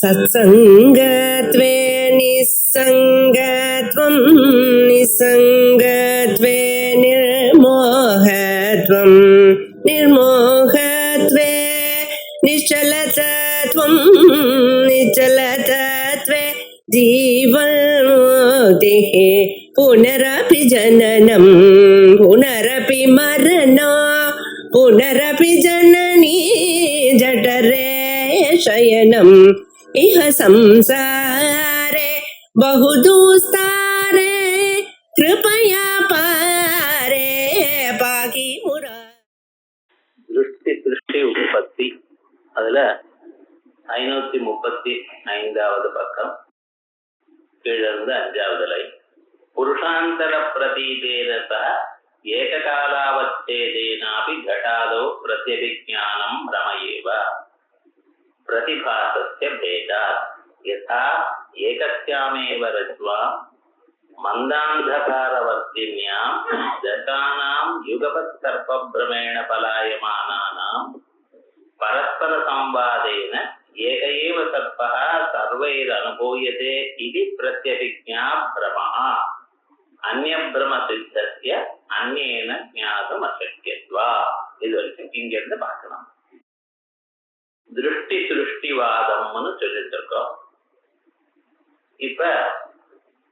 सत्सङ्गत्वे निस्सङ्गत्वं निस्सङ्गत्वे निर्मोहत्वं निर्मोहत्वे निश्चलतत्वं निश्चलतत्वे जीवन्मुक्तिः पुनरपि जननं पुनरपि मरणं पुनरपि जननी जठरे शयनम् इह संसारे बहुदुस्तारे कृपया पारे पाकि मुरा. திருஷ்டி உற்பத்தி அதுல 535வது பக்கம் கீழிருந்து 5வது லைன். புருஷாந்தர பிரதீதேன ஏககாலாவச்சேதேனாபி घटादो प्रत्यभिज्ञानं भ्रमयेव प्रतिभासस्य भेदात् यथा एकस्यामेव रज्ज्वां मन्दान्धकारवर्तिन्यां दशानां युगपत्सर्पभ्रमेण पलायमानानां परस्परसंवादेन एक एव सर्पः सर्वैरनुभूयते इति प्रत्यभिज्ञा भ्रमः अन्यभ्रमसिद्धस्य अन्येन ज्ञातुमशक्यत्वात्. இதுவரைக்கும் இங்கிருந்து பார்க்கலாம். திருஷ்டி சிருஷ்டிவாதம்னு சொல்லிட்டு இருக்கோம். இப்ப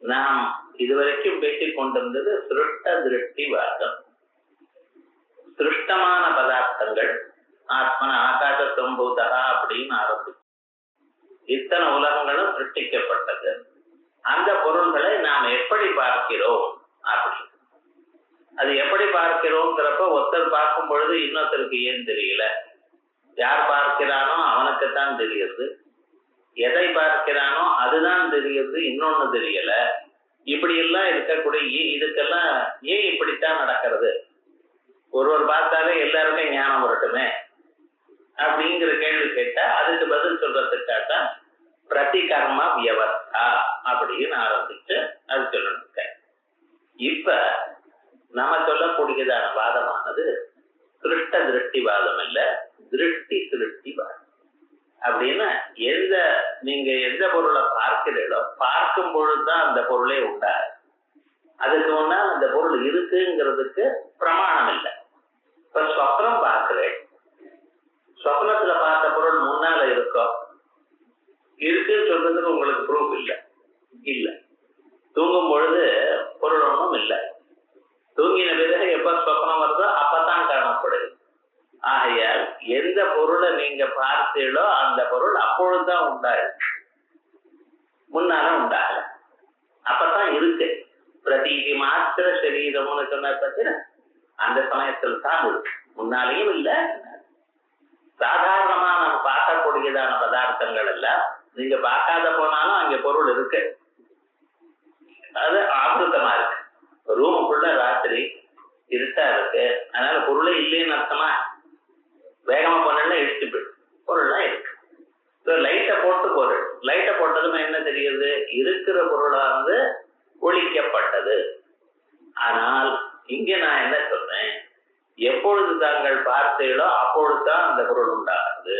நாம் இதுவரைக்கும் பேசிக் கொண்டிருந்தது சிருஷ்ட திருஷ்டிவாதம். சிருஷ்டமான பதார்த்தங்கள் ஆத்மன ஆகாச சம்பூதா அப்படின்னு ஆரம்பிச்சு இத்தனை உலகங்களும் சிருஷ்டிக்கப்பட்டது. அந்த பொருள்களை நாம் எப்படி பார்க்கிறோம் அப்படி அது எப்படி பார்க்கிறோங்கிறப்ப ஒருத்தர் பார்க்கும் பொழுது இன்னொருத்தருக்கு ஏன் தெரியல. யார் பார்க்கிறானோ அவனுக்குத்தான் தெரியுது. எதை பார்க்கிறானோ அதுதான் தெரியுது, இன்னொன்னு தெரியல. இப்படி எல்லாம் இருக்கக்கூடிய இதுக்கெல்லாம் ஏன் இப்படித்தான் நடக்கிறது? ஒருவர் பார்த்தாலே எல்லாருக்கும் ஞானம் வரட்டுமே அப்படிங்கிற கேள்வி கேட்டா அதுக்கு பதில் சொல்றதுக்காக பிரதிகர்ம வியவஸ்தா அப்படின்னு ஆரம்பிச்சு அது சொல்லிருக்க. இப்ப நம்ம சொல்லக்கூடியதான வாதமானது சிருஷ்ட திருஷ்டிவாதம் இல்ல, திருஷ்டி சிருஷ்டிவாதம். அப்படின்னா நீங்க எந்த பொருளை பார்க்கிறீங்களோ பார்க்கும் பொழுதுதான் அந்த பொருளே உண்டாது. அதுக்கு முன்னால் அந்த பொருள் இருக்குங்கிறதுக்கு பிரமாணம் இல்லை. இப்ப சொப்னம் பார்க்கிறேன், சொப்னத்துல பார்த்த பொருள் முன்னால இருக்கோம், இருக்குன்னு சொல்றதுக்கு உங்களுக்கு ப்ரூஃப் இல்லை. இல்ல, தூங்கும் பொழுது பொருள் ஒன்றும் இல்லை. தூங்கின பிறகு எப்ப சொப்னம் வருதோ அப்பதான் காணப்படுது. ஆகையால் எந்த பொருளை நீங்க பார்த்தீங்களோ அந்த பொருள் அப்பொழுதுதான் உண்டாயிருக்கு, முன்னால உண்டாகல. அப்பதான் இருக்கு. பிரதீதி மாத்திர சரீரம்னு சொன்ன பத்தின அந்த சமயத்தில் தான் இருக்கு, முன்னாலேயும் இல்லை. சாதாரணமா நம்ம பார்க்கக்கூடியதான பதார்த்தங்கள் எல்லாம் நீங்க பார்க்காத போனாலும் அங்க பொருள் இருக்கு. அது ஆபிருத்தமா இருக்கு. ரூமுக்குள்ள ராத்திரி இருட்டா இருக்கு, அதனால பொருளே இல்லைன்னு அர்த்தமா? வேகமா போனா இடிச்சு போயிடும், பொருள்லாம் இருக்கு. லைட்டை போட்டு பொருள், லைட்டை போட்டதுமே என்ன தெரியுது? இருக்கிற பொருளா ஒழிக்கப்பட்டது. ஆனால் இங்க நான் என்ன சொல்றேன், எப்பொழுது தாங்கள் பார்த்தீங்களோ அப்பொழுதுதான் அந்த பொருள் உண்டாகுது.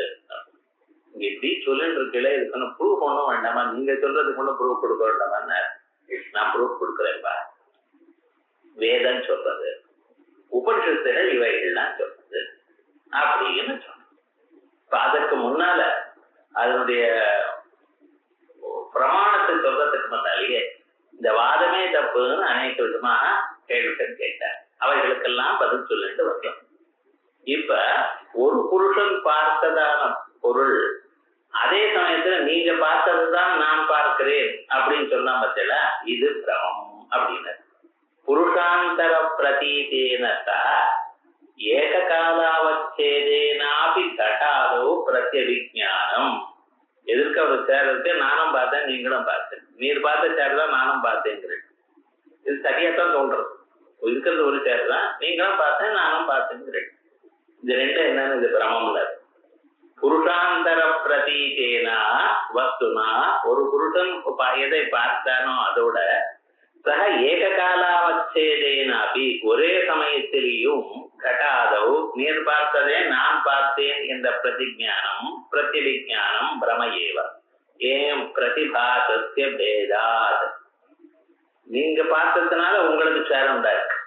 இங்க இப்படி சொல்லிட்டு இருக்கல, இதுக்கு ப்ரூஃப் ஒண்ணும் வேண்டாமா? நீங்க சொல்றதுக்கு ஒன்றும் ப்ரூஃப் கொடுக்க வேண்டாமா? நான் ப்ரூஃப் கொடுக்குறேன்பா. வேதம் சொல்றது, உபனிஷத்துகள் இவைகள்லாம் சொல்றது அப்படின்னு சொன்ன. இப்ப அதற்கு முன்னால அதனுடைய பிரமாணத்தை சொல்றதுக்கு முன்னாலேயே இந்த வாதமே தப்புன்னு அநேக விதமாக கேள்விகள் கேட்டார். அவைகளுக்கெல்லாம் பதில் சொல்லிட்டு வரலாம். இப்ப ஒரு புருஷன் பார்த்ததான பொருள் அதே சமயத்துல நீங்க பார்த்ததுதான் நான் பார்க்கிறேன் அப்படின்னு சொன்னா பத்தில இது பிரமம் அப்படின்னு. புருஷாந்தர பிரதீதேன ஏககாலாவச்சேதேனாபி घटादो பிரத்யவிஜ்ஞானம். எதிர்க்க ஒரு சேர் இருக்கு, நானும் பார்த்தேன் நீங்களும் பார்த்தேன். நீர் பார்த்த சேர் தான் நானும் பார்த்தேங்கிறேன். இது சரியாத்தான் தோன்றது. இருக்கிறது ஒரு சேர் தான், நீங்களும் பார்த்தேன் நானும் பார்த்தேங்கிறேன். இது ரெண்டு என்னன்னு இது பிரமம்ல. புருஷாந்தர பிரதீதேனா வஸ்துனா, ஒரு புருஷன் எதை பார்த்தானோ அதோட சக ஏககாலாவச்சேதேனாபி ஒரே சமயத்திலேயும் घटादौ நீர் பார்த்ததே நான் பார்த்தேன் என்ற பிரதிஞானம் பிரத்யவிஜானம் பிரமயேவ ஏம் பிரதிபாசஸ்ய பேதாத். நீங்க பார்த்ததுனால உங்களுக்கு சேர் உண்டாயிருக்கு,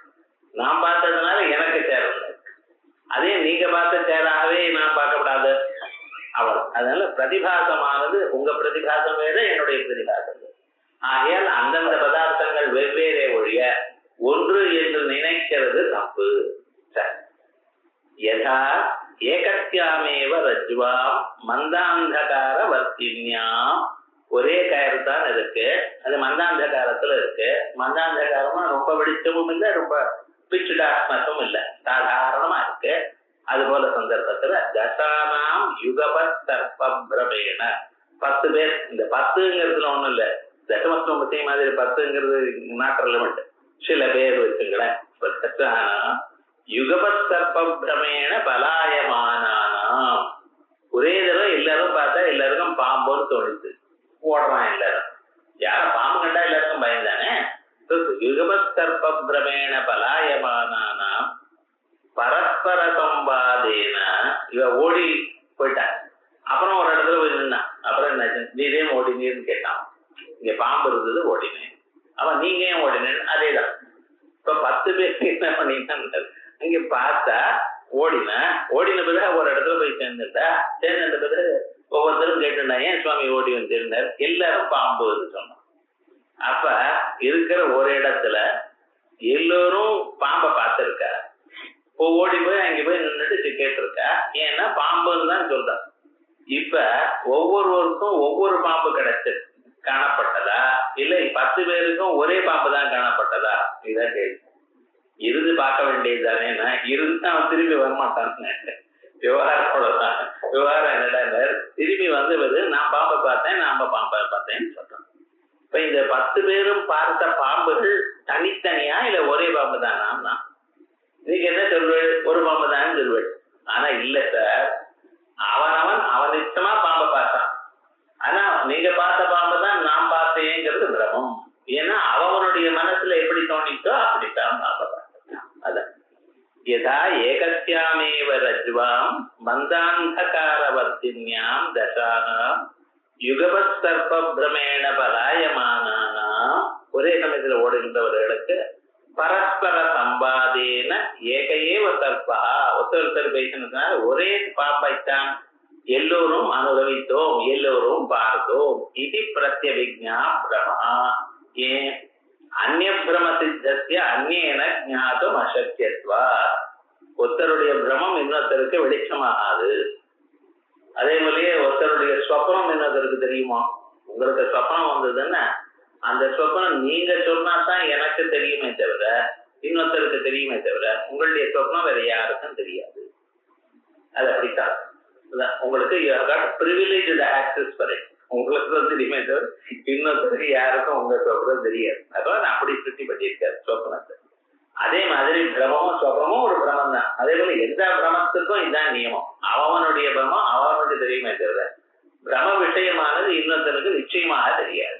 நான் பார்த்ததுனால எனக்கு சேர் உண்டாயிருக்கு. அதே நீங்க பார்த்த சேராகவே நான் பார்க்கப்படாது அவள். அதனால பிரதிபாசமானது உங்க பிரதிபாசம் வேற, என்னுடைய பிரதிபாசம் வேறு. ஆகையால் அந்தந்த பதார்த்தங்கள் வெவ்வேறே ஒழிய ஒன்று என்று நினைக்கிறது தப்பு. யதா ஏகத்யாமேவ ரஜ்வாம் மந்தாந்தகார வர்த்தின்யாம். ஒரே கயிறு தான் இருக்கு, அது மந்தாந்தகாரத்துல இருக்கு. மந்தாந்தகாரமா ரொம்ப வெளிச்சமும் இல்லை, ரொம்ப பிச்சு டார்க்னஸும் இல்லை, சாதாரணமா இருக்கு. அது போல சந்தர்ப்பத்துல தசானாம் யுகபத் சர்ப்பபிரமேண 10 பேர். இந்த 10ங்கிறதுல ஒண்ணும் இல்லை, தசமஸ்தம்பத்தி மாதிரி 10ங்கிறது நாட் ரெலவெண்ட். சில பேர் வச்சுங்களேன். தசானாம் யுகபத் சர்ப்பபிரமேண பலாயமானானாம். ஒரே தடவை எல்லாரும் பார்த்தா எல்லாருக்கும் பாம்போன்னு தோணுது, ஓடுறான் எல்லாரும். யார பாம்பு கண்டா எல்லாருக்கும் பயந்தானே. யுகபத் சர்ப்பபிரமேண பலாயமானானாம் பரஸ்பர சம்பாதேன. இவ ஓடி போயிட்டான், அப்புறம் ஒரு இடத்துல போய் நின்னான். அப்புறம் என்ன, நீரே ஓடினீர்னு கேட்டான். இங்க பாம்பு இருந்தது, ஓடினேன். அவன் நீங்க ஏன் ஓடினேன்னு. அதேதான். இப்ப 10 பேருக்கு என்ன பண்ணிட்டான், அங்க பார்த்தா ஓடின பிறகு ஒரு இடத்துல போய் சேர்ந்துட்டா. சேர்ந்த பிறகு ஒவ்வொருத்தரும் கேட்டுட்டா, ஏன் சுவாமி ஓடி வந்திருந்தார். எல்லாரும் பாம்புன்னு சொன்னோம். அப்ப இருக்கிற ஒரு இடத்துல எல்லோரும் பாம்பை பார்த்திருக்கா. இப்போ ஓடி போய் அங்க போய் நின்றுட்டு கேட்டிருக்கா, ஏன்னா பாம்புன்னு தான் சொல்றான். இப்ப ஒவ்வொருவருக்கும் ஒவ்வொரு பாம்பு கிடைச்சு காணப்பட்டதா, இல்லை 10 பேருக்கும் ஒரே பாம்பு தான் காணப்பட்டதா, இதுதான் கேள்வி. இறுதி பார்க்க வேண்டியது தானே. இறுதி அவன் திரும்பி வரமாட்டான். விவகாரம் அவ்வளவுதான். விவகாரம் என்னடா, திரும்பி வந்து நான் பாம்பை பார்த்தேன், நாம பாம்பை பார்த்தேன்னு சொல்றான். இப்ப இந்த 10 பேரும் பார்த்த பாம்புகள் தனித்தனியா இல்ல ஒரே பாம்பு தானா? நீங்க என்ன சொல்வேன், ஒரு பாம்பு தான் சொல்வேன். ஆனா இல்ல சார், அவன் இஷ்டமா பாம்பை பார்த்தான். ஆனா நீங்க பார்த்த பாம்பு தான் நான் பார்த்தேங்கிறது பிரமம். ஏன்னா அவனுடைய மனசுல எப்படி தோணிச்சோ அப்படித்தான் பாம்பை பார்த்தான். அதான் யதா ஏகஸ்யாமேவ ரஜ்வாம் மந்தாந்தகாரவர்த்தின்யாம் தசானாம் யுகபத் சர்ப்பபிரமேண பலாயமானானாம். ஒரே சமயத்துல ஓடுகின்றவர்களுக்கு பரஸ்பர சம்பாதேன ஏகையேவ சர்ப்பா. ஒருத்தர் பேசினதுனால ஒரே பாம்பைத்தான் எல்லோரும் அனுபவித்தோம், எல்லோரும் பார்த்தோம். இது பிரத்யபிக்ஞா பிரமா. ஏன் அந்நிய பிரம சித்தஸ்ய அந்நியன ஞாதும் அசக்கியத்வா. ஒருத்தருடைய பிரமம் இன்னொருத்தருக்கு வெளிச்சமாகாது. அதே மாதிரியே ஒருத்தருடைய ஸ்வப்னம் இன்னொருத்தருக்கு தெரியுமா? உங்களுக்கு ஸ்வப்னம் வந்ததுன்னா அந்த ஸ்வப்னம் நீங்க சொன்னா தான் எனக்கு தெரியுமே தவிர இன்னொருத்தருக்கு தெரியுமே தவிர உங்களுடைய ஸ்வப்னம் வேற யாருக்கும் தெரியாது. அது அப்படித்தான். உங்களுக்கு ப்ரிவிலேஜ்டு ஆக்சஸ் ஃபார் இட். உங்களுக்கு தான் தெரியுமே தவிர இன்னொருத்தருக்கு யாருக்கும் உங்க ஸ்வப்னம் தெரியாது. அதான் அப்படி சுத்தி பண்ணியிருக்காரு ஸ்வப்னத்தை. அதே மாதிரி பிரமமும் ஸ்வப்னமும் ஒரு பிரமம் தான். அதே போல எந்த பிரமத்துக்கும் இதுதான் நியமம். அவனுடைய பிரமம் அவனுடைய தெரியுமே தவிர பிரம விஷயமானது இன்னொருத்தருக்கு நிச்சயமாக தெரியாது.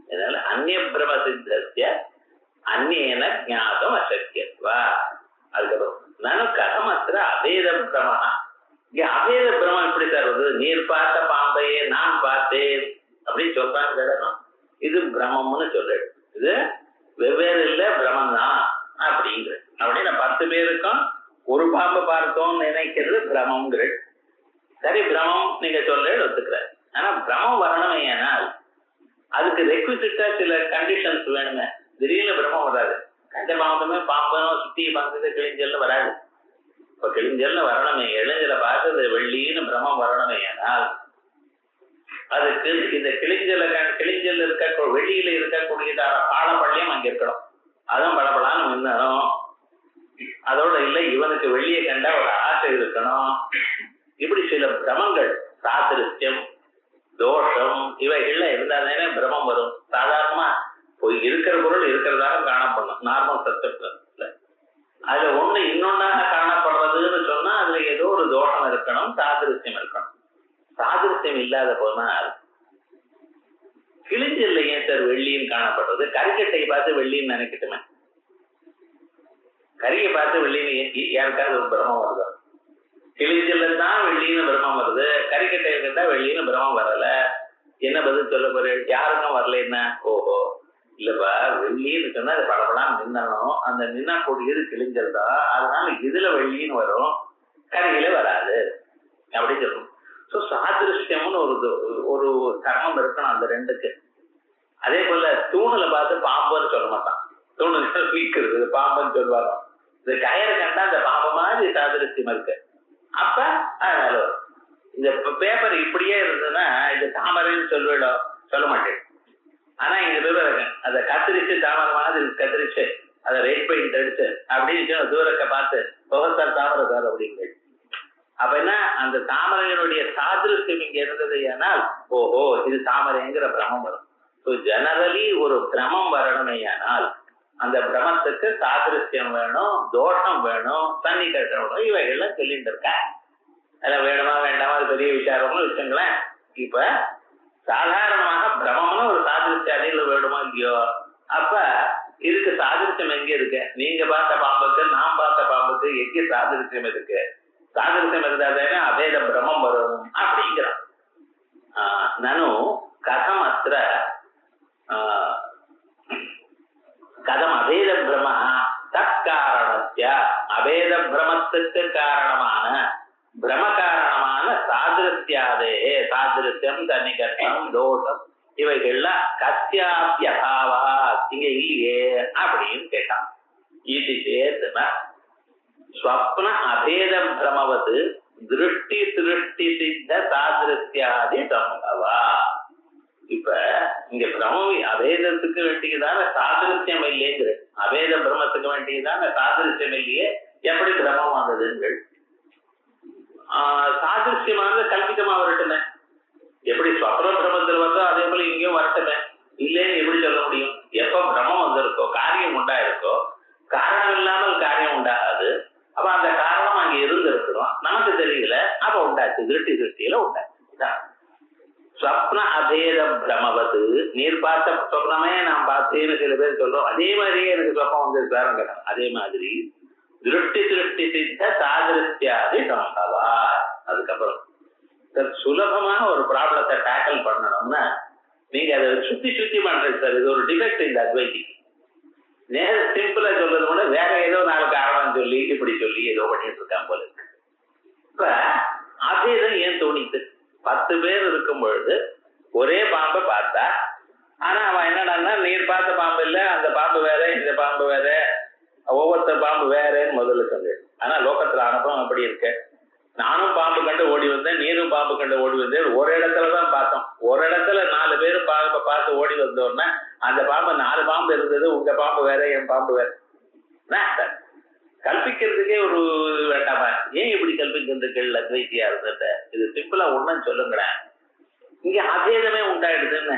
அதனால அந்நிய பிரம சித்தஸ்ய அந்நியன ஞாதம் அசக்கியத்வா. அதுக்கப்புறம் நானும் கதமத்திர அபேத பிரமா. இங்க அபேத பிரமம் எப்படி சார் வருது? நீர் பார்த்த பாம்பையே நான் பார்த்தேன் அப்படின்னு சொல்றான்னு கேட்கணும். இது பிரமம்னு சொல்றேன். இது வெவ்வேறு இல்ல, பிரமம் தான் அப்படிங்கிற. அப்படின்னு 10 பேருக்கும் ஒரு பாம்பை பார்த்தோம்னு நினைக்கிறது பிரமம்ங்கிற. சரி, பிரமம் நீங்க சொல்ல ஒத்துக்கிற. ஆனா பிரமம் வரணுமே, ஏனால் அதுக்கு ரெக்விசிட்டா சில கண்டிஷன்ஸ் வேணுமே. திடீர்னு பிரமம் வராது. கண்ட பாம்புமே பாம்பும் சுத்தி பங்குது கிழிஞ்சல்னு வராது. இப்ப கிழிஞ்சல்னு வரணுமே, இளைஞரை பார்த்தது வெள்ளின்னு பிரமம் வரணுமே, ஏனால் அதுக்கு இந்த கிழிஞ்சல் இருக்க வெளியில இருக்கக்கூடியதான பாலப்பள்ளியம் அங்க இருக்கணும். அதுவும் பளபளான்னு மின்னணும். அதோட இல்லை இவனுக்கு வெளியே கண்டா ஒரு ஆசை இருக்கணும். இப்படி சில பிரமங்கள், சாதிருஷ்யம், தோஷம் இவைகள்ல இருந்தாலே பிரமம் வரும். சாதாரணமா போய் இருக்கிற பொருள் இருக்கிறதாக காணப்படணும். நார்மல் சப்ஜெக்ட்ல அதுல ஒண்ணு இன்னொன்னாக காணப்படுறதுன்னு சொன்னா அதுல ஏதோ ஒரு தோஷம் இருக்கணும், சாதிருஷ்யம் இருக்கணும். சாதிருஷ்யம் இல்லாத போனால் கிழிஞ்சல்ல ஏன் சார் வெள்ளின்னு காணப்படுறது? கரிக்கட்டையை பார்த்து வெள்ளின்னு நினைக்கட்டுமே. கரியை பார்த்து வெள்ளின்னு யாருக்காவது ஒரு பிரமம் வருது? கிழிஞ்சல்ல தான் வெள்ளின்னு பிரமம் வருது, கரிக்கட்டையில தான் வெள்ளின்னு பிரமம் வரல. என்ன பதில் சொல்ல போறேன்? யாருக்கும் வரல என்ன? ஓஹோ இல்லப்பா, வெள்ளின்னு சொன்னா அது படப்படாம நின்னணும், அந்த நின்னா கூடியது கிழிஞ்சல்தா, அதனால இதுல வெள்ளின்னு வரும், கரையில வராது அப்படி சொல்லணும். ஸோ சாதிருஷ்யம்னு ஒரு கர்மம் இருக்கணும் அந்த ரெண்டுக்கு. அதே போல தூணுல பார்த்து பாம்புன்னு சொல்ல மாட்டான், தூணுல வீக்கிறது பாம்புன்னு சொல்லுவாங்க. இந்த கயரை கண்டா அந்த பாம்பு மாதிரி சாதிருஷ்யம் இருக்கு, அப்ப அதனால வரும். இந்த பேப்பர் இப்படியே இருந்ததுன்னா இது தாமரைன்னு சொல்ல மாட்டேன். ஆனா இங்க விவரம் அதை கத்திரிச்சு தாமரை மாதிரி கத்திரிச்சு அதை ரெட் பெயிண்ட் அடிச்சு அப்படின்னு தூரத்தை பார்த்து புகத்தால் தாமரை சார் அப்படிங்க. அப்ப என்ன, அந்த தாமரையினுடைய சாதிருஷ்யம் இங்க இருந்தது. ஏனால் ஓஹோ இது தாமரைங்கிற பிரமம் வரும். ஜெனரலி ஒரு பிரமம் வரணுமே, ஆனால் அந்த பிரமத்துக்கு சாதிருஷ்யம் வேணும், தோஷம் வேணும், தண்ணி கட்டணும், இவைகள்லாம் சொல்லிட்டு இருக்க. அதெல்லாம் வேணுமா வேண்டாமா அது பெரிய விசாரம்னு வச்சுங்களேன். இப்ப சாதாரணமாக பிரமம்னு ஒரு சாதிருஷ்யம் அணியில் வேணுமா இல்லையோ, அப்ப இதுக்கு சாதிருஷ்யம் எங்க இருக்கு? நீங்க பார்த்த பாம்புக்கு நான் பார்த்த பாம்புக்கு எங்க சாதிருஷ்யம் இருக்கு? சாதிருஷ்யம் இருந்தாலே அபேத பிரமம் வரும் அப்படிங்கிறான். நானும் கதம் அத்திர கதம் அபேத பிரம தற்காரணத்திய, அபேத பிரமத்துக்கு காரணமான பிரம காரணமான சாதிருஷ்யாதே, சாதிருஷ்யம் தன்னிகர்த்தம் தோஷம் இவைகள்லாம் கத்தியாபியபாவா இங்க இல்லையே அப்படின்னு கேட்டான். இது சேத்துனா ஸ்வப்ன அபேத பிரமவது திருஷ்டி சிருஷ்டி சித்த சாதிருஷ்யாதி சம்பவா. இப்ப இங்க பிரம அபேதத்துக்கு வேண்டியதான சாதிருஷ்யம் இல்லைங்கிற, அபேத பிரமத்துக்கு வேண்டியதான சாதிருஷ்யம் இல்லையே, எப்படி பிரமம் வந்ததுங்கள்? சாதிருஷ்யமானது கல்பிதமா வரட்டுமே. எப்படி ஸ்வப்ன பிரமத்தில் வந்தோ அதே போல இங்கேயும் வரட்டுமே. இல்லைன்னு எப்படி சொல்ல முடியும்? எப்ப பிரமம் வந்திருக்கோ காரியம் உண்டாயிருக்கோ, காரணம் இல்லாமல் காரியம் உண்டாகாது. அப்ப அந்த காரணம் அங்க இருந்திருக்கிறோம், நமக்கு தெரியல, அப்ப உண்டாச்சு, திருஷ்டி திருஷ்டியில உண்டாச்சு. ஸ்வப்ன அபேத பிரமவது, நீர் பார்த்த சொப்னமே நான் பார்த்தேன்னு சில பேர் சொல்றோம், அதே மாதிரியே எனக்கு சொப்பம் வந்து பேரங்க. அதே மாதிரி திருஷ்டி திருஷ்டி சித்த சாதிருஷ்யாதி சம்பவா. அதுக்கப்புறம் சுலபமாக ஒரு ப்ராப்ளத்தை டேக்கிள் பண்ணணும்னா நீங்க அதை சுத்தி சுத்தி பண்றீங்க சார், இது ஒரு டிஃபெக்ட் இந்த அத்வைதிக்கு. நேர சிம்பிளா சொல்றது கூட வேற ஏதோ நாலு காரணம் சொல்லி இப்படி சொல்லி ஏதோ பண்ணிட்டு இருக்கான் போல இருக்கு. இப்ப அதேதான் ஏன் தோணித்து, 10 பேர் இருக்கும் பொழுது ஒரே பாம்பை பார்த்தா, ஆனா அவன் என்னடான்னா நீர் பார்த்த பாம்பு இல்ல, அந்த பாம்பு வேற இந்த பாம்பு வேற, ஒவ்வொருத்தர் பாம்பு வேறேன்னு முதல்ல சொல்லு. ஆனா லோகத்துல அனுபவம் அப்படி இருக்கு. நானும் பாம்பு கண்டு ஓடி வந்தேன், நீரும் பாம்பு கண்டு ஓடி வந்தேன், ஒரு இடத்துலதான் பார்த்தோம். ஒரு இடத்துல 4 பேரும் பாம்பை பார்த்து ஓடி வந்தோம்னா அந்த பாம்பு 4 பாம்பு இருந்தது, உங்க பாம்பு வேற என் பாம்பு வேற. கல்பிக்கிறதுக்கே ஒரு வேண்டாமா? ஏன் இப்படி கல்பிக்கிறதுக்கு அத்வைத்தியா இருந்த? இது சிம்பிளா ஒண்ணுன்னு சொல்லுங்களேன். இங்க அபேதமே உண்டாயிடுதுன்னு,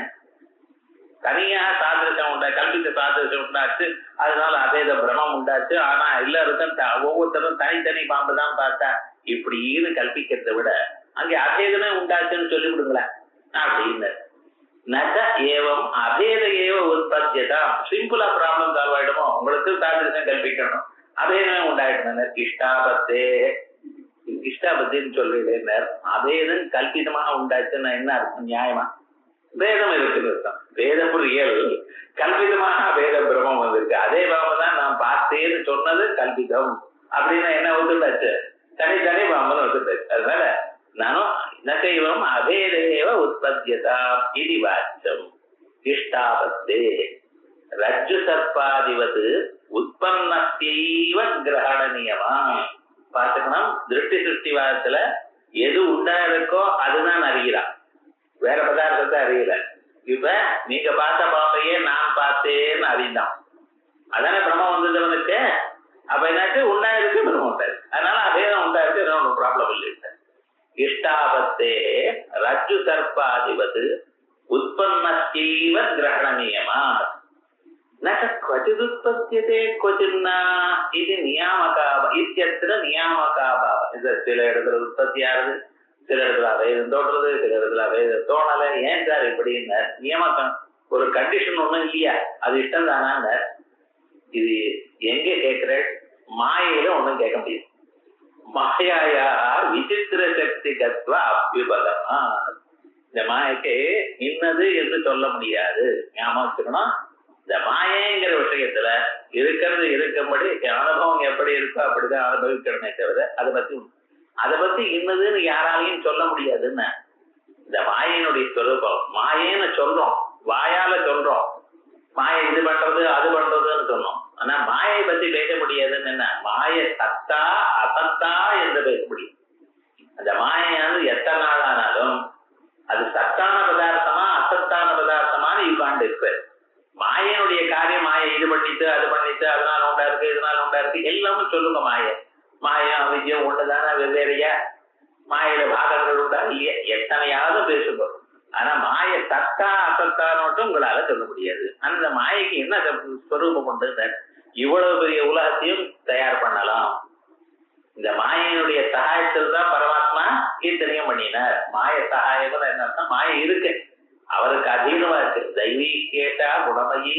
தனியா சாதிருஷம் உண்டா, கல்பித்த சாதிருஷம் உண்டாச்சு, அதனால அபேத பிரமம் உண்டாச்சு. ஆனா எல்லாருக்கும் ஒவ்வொருத்தரும் தனித்தனி பாம்பு தான் பார்த்தா, இப்படின்னு கல்பிக்கிறத விட அங்கே அபேதமே உண்டாச்சுன்னு சொல்லிவிடுங்களேன் அப்படின்னு. நக ஏவம் அபேத ஏவ உற்பத்தியதான். சிம்பிளா ப்ராப்ளம் சால்வ் ஆயிடுமோ? உங்களுக்கு சாதிருஷம் கல்பிக்கணும், அபேதமே உண்டாயிடுங்க. இஷ்டாபத்தே, இஷ்டாபத்தின்னு சொல்லிடுறார். அபேதம் கல்பிதமாக உண்டாச்சுன்னா என்ன அர்த்தம்? நியாயமா வேதம் இருக்குன்னு அர்த்தம். வேதம் ரியல், கல்பிதமாக அபேத பிரமம் வந்திருக்கு. அதே பாம்பு தான் நான் பார்த்தேன்னு சொன்னது கல்பிதம் அப்படின்னா என்ன வந்துட்டாச்சு? தனித்தனி பாம்புன்னு வந்துட்டாச்சு. அதனால நானும் நகைவம் அபேதேவ உற்பத்தியதா இது வாச்சம். இஷ்டாபத்தே ரஜ்ஜு சர்ப்பாதிவது உற்பத்தியைவ கிரகணீயமா. பார்த்துக்கணும், திருஷ்டி சிருஷ்டிவாதத்துல எது உண்டா இருக்கோ அதுதான் அறிகிறான், வேற பதார்த்தத்தை அறியல. இப்ப நீங்க பார்த்த பாம்பையே நான் பார்த்தேன்னு அறிந்தான், அதான பிரம்மம் வந்ததுவனுக்கு. அப்ப என்னாச்சு? உண்டாயிருக்கு பிரம்மம் உண்டாயிருக்கு, அதனால அபேதம் உண்டாயிருக்கு, ஒன்றும் ப்ராப்ளம் இல்லை. இஷ்டாபத்தே ரஜ்ஜு சர்ப்பாதிவது உற்பத்தியைவ கிரகணீயமா. क्वचिदुत्पद्यते क्वचिन्ना இது நியாமகாப இத்தியத்திர நியாமகாபாவ. இது சில இடத்துல உற்பத்தி ஆகுது, சில இடத்துல அபேதம் தோன்றது, சில இடத்துல அபேதம் தோணல. ஏன் சார் இப்படின்னு நியமக்கம் ஒரு கண்டிஷன் ஒண்ணும் இல்லையா? அது இஷ்டம் தானாங்க. இது எங்க கேட்கிற? மாயையில ஒண்ணும் கேட்க முடியும். மாயாயா விசித்திர சக்தி கத்வ அபிபதமா. இந்த மாயைக்கு இன்னது என்று சொல்ல முடியாது. ஞாபகம் வச்சுக்கணும். இந்த மாயைங்கிற விஷயத்துல இருக்கிறது இருக்கும்படி அனுபவம் எப்படி இருக்கோ அப்படிதான் அனுபவிக்கணுமே தவிர அதை பத்தி இன்னதுன்னு யாராலையும் சொல்ல முடியாதுன்னு. இந்த மாயினுடைய ஸ்வரூபம் மாயேன்னு சொல்றோம், வாயால சொல்றோம், மாயை இது பண்றது அது பண்றதுன்னு சொன்னோம். ஆனா மாயை பத்தி பேச முடியாதுன்னு என்ன, மாய சத்தா அசத்தா என்று பேச முடியும். அந்த மாயானது எத்தனை நாள் ஆனாலும் அது சத்தான பதார்த்தமா அசத்தான பதார்த்தமான இவ்வாண்டு இருப்ப. மாயனுடைய காரியம் மாயை இது பண்ணிட்டு அது பண்ணிட்டு அதனால உண்டா இருக்கு இதனால உண்டா இருக்கு எல்லாமே சொல்லுங்க. மாயம் அவிஜயம் ஒண்ணுதானே, வெவ்வேறையா மாயில பாகங்கள் உண்டா இல்லையா, எத்தனையாவது பேசுவோம். ஆனா மாய சத்தா அசத்தான்னு மட்டும் உங்களால சொல்ல முடியாது. அந்த மாயைக்கு என்ன ஸ்வரூபம் உண்டு? இவ்வளவு பெரிய உலகத்தையும் தயார் பண்ணலாம். இந்த மாயினுடைய சகாயத்தில் தான் பரமாத்மா கீர்த்தனையும் பண்ணினார். மாய சகாயம் என்ன, மாயை இருக்கு, அவருக்கு அதீனமா இருக்கு. தெய்வீ கேட்டா குணமயி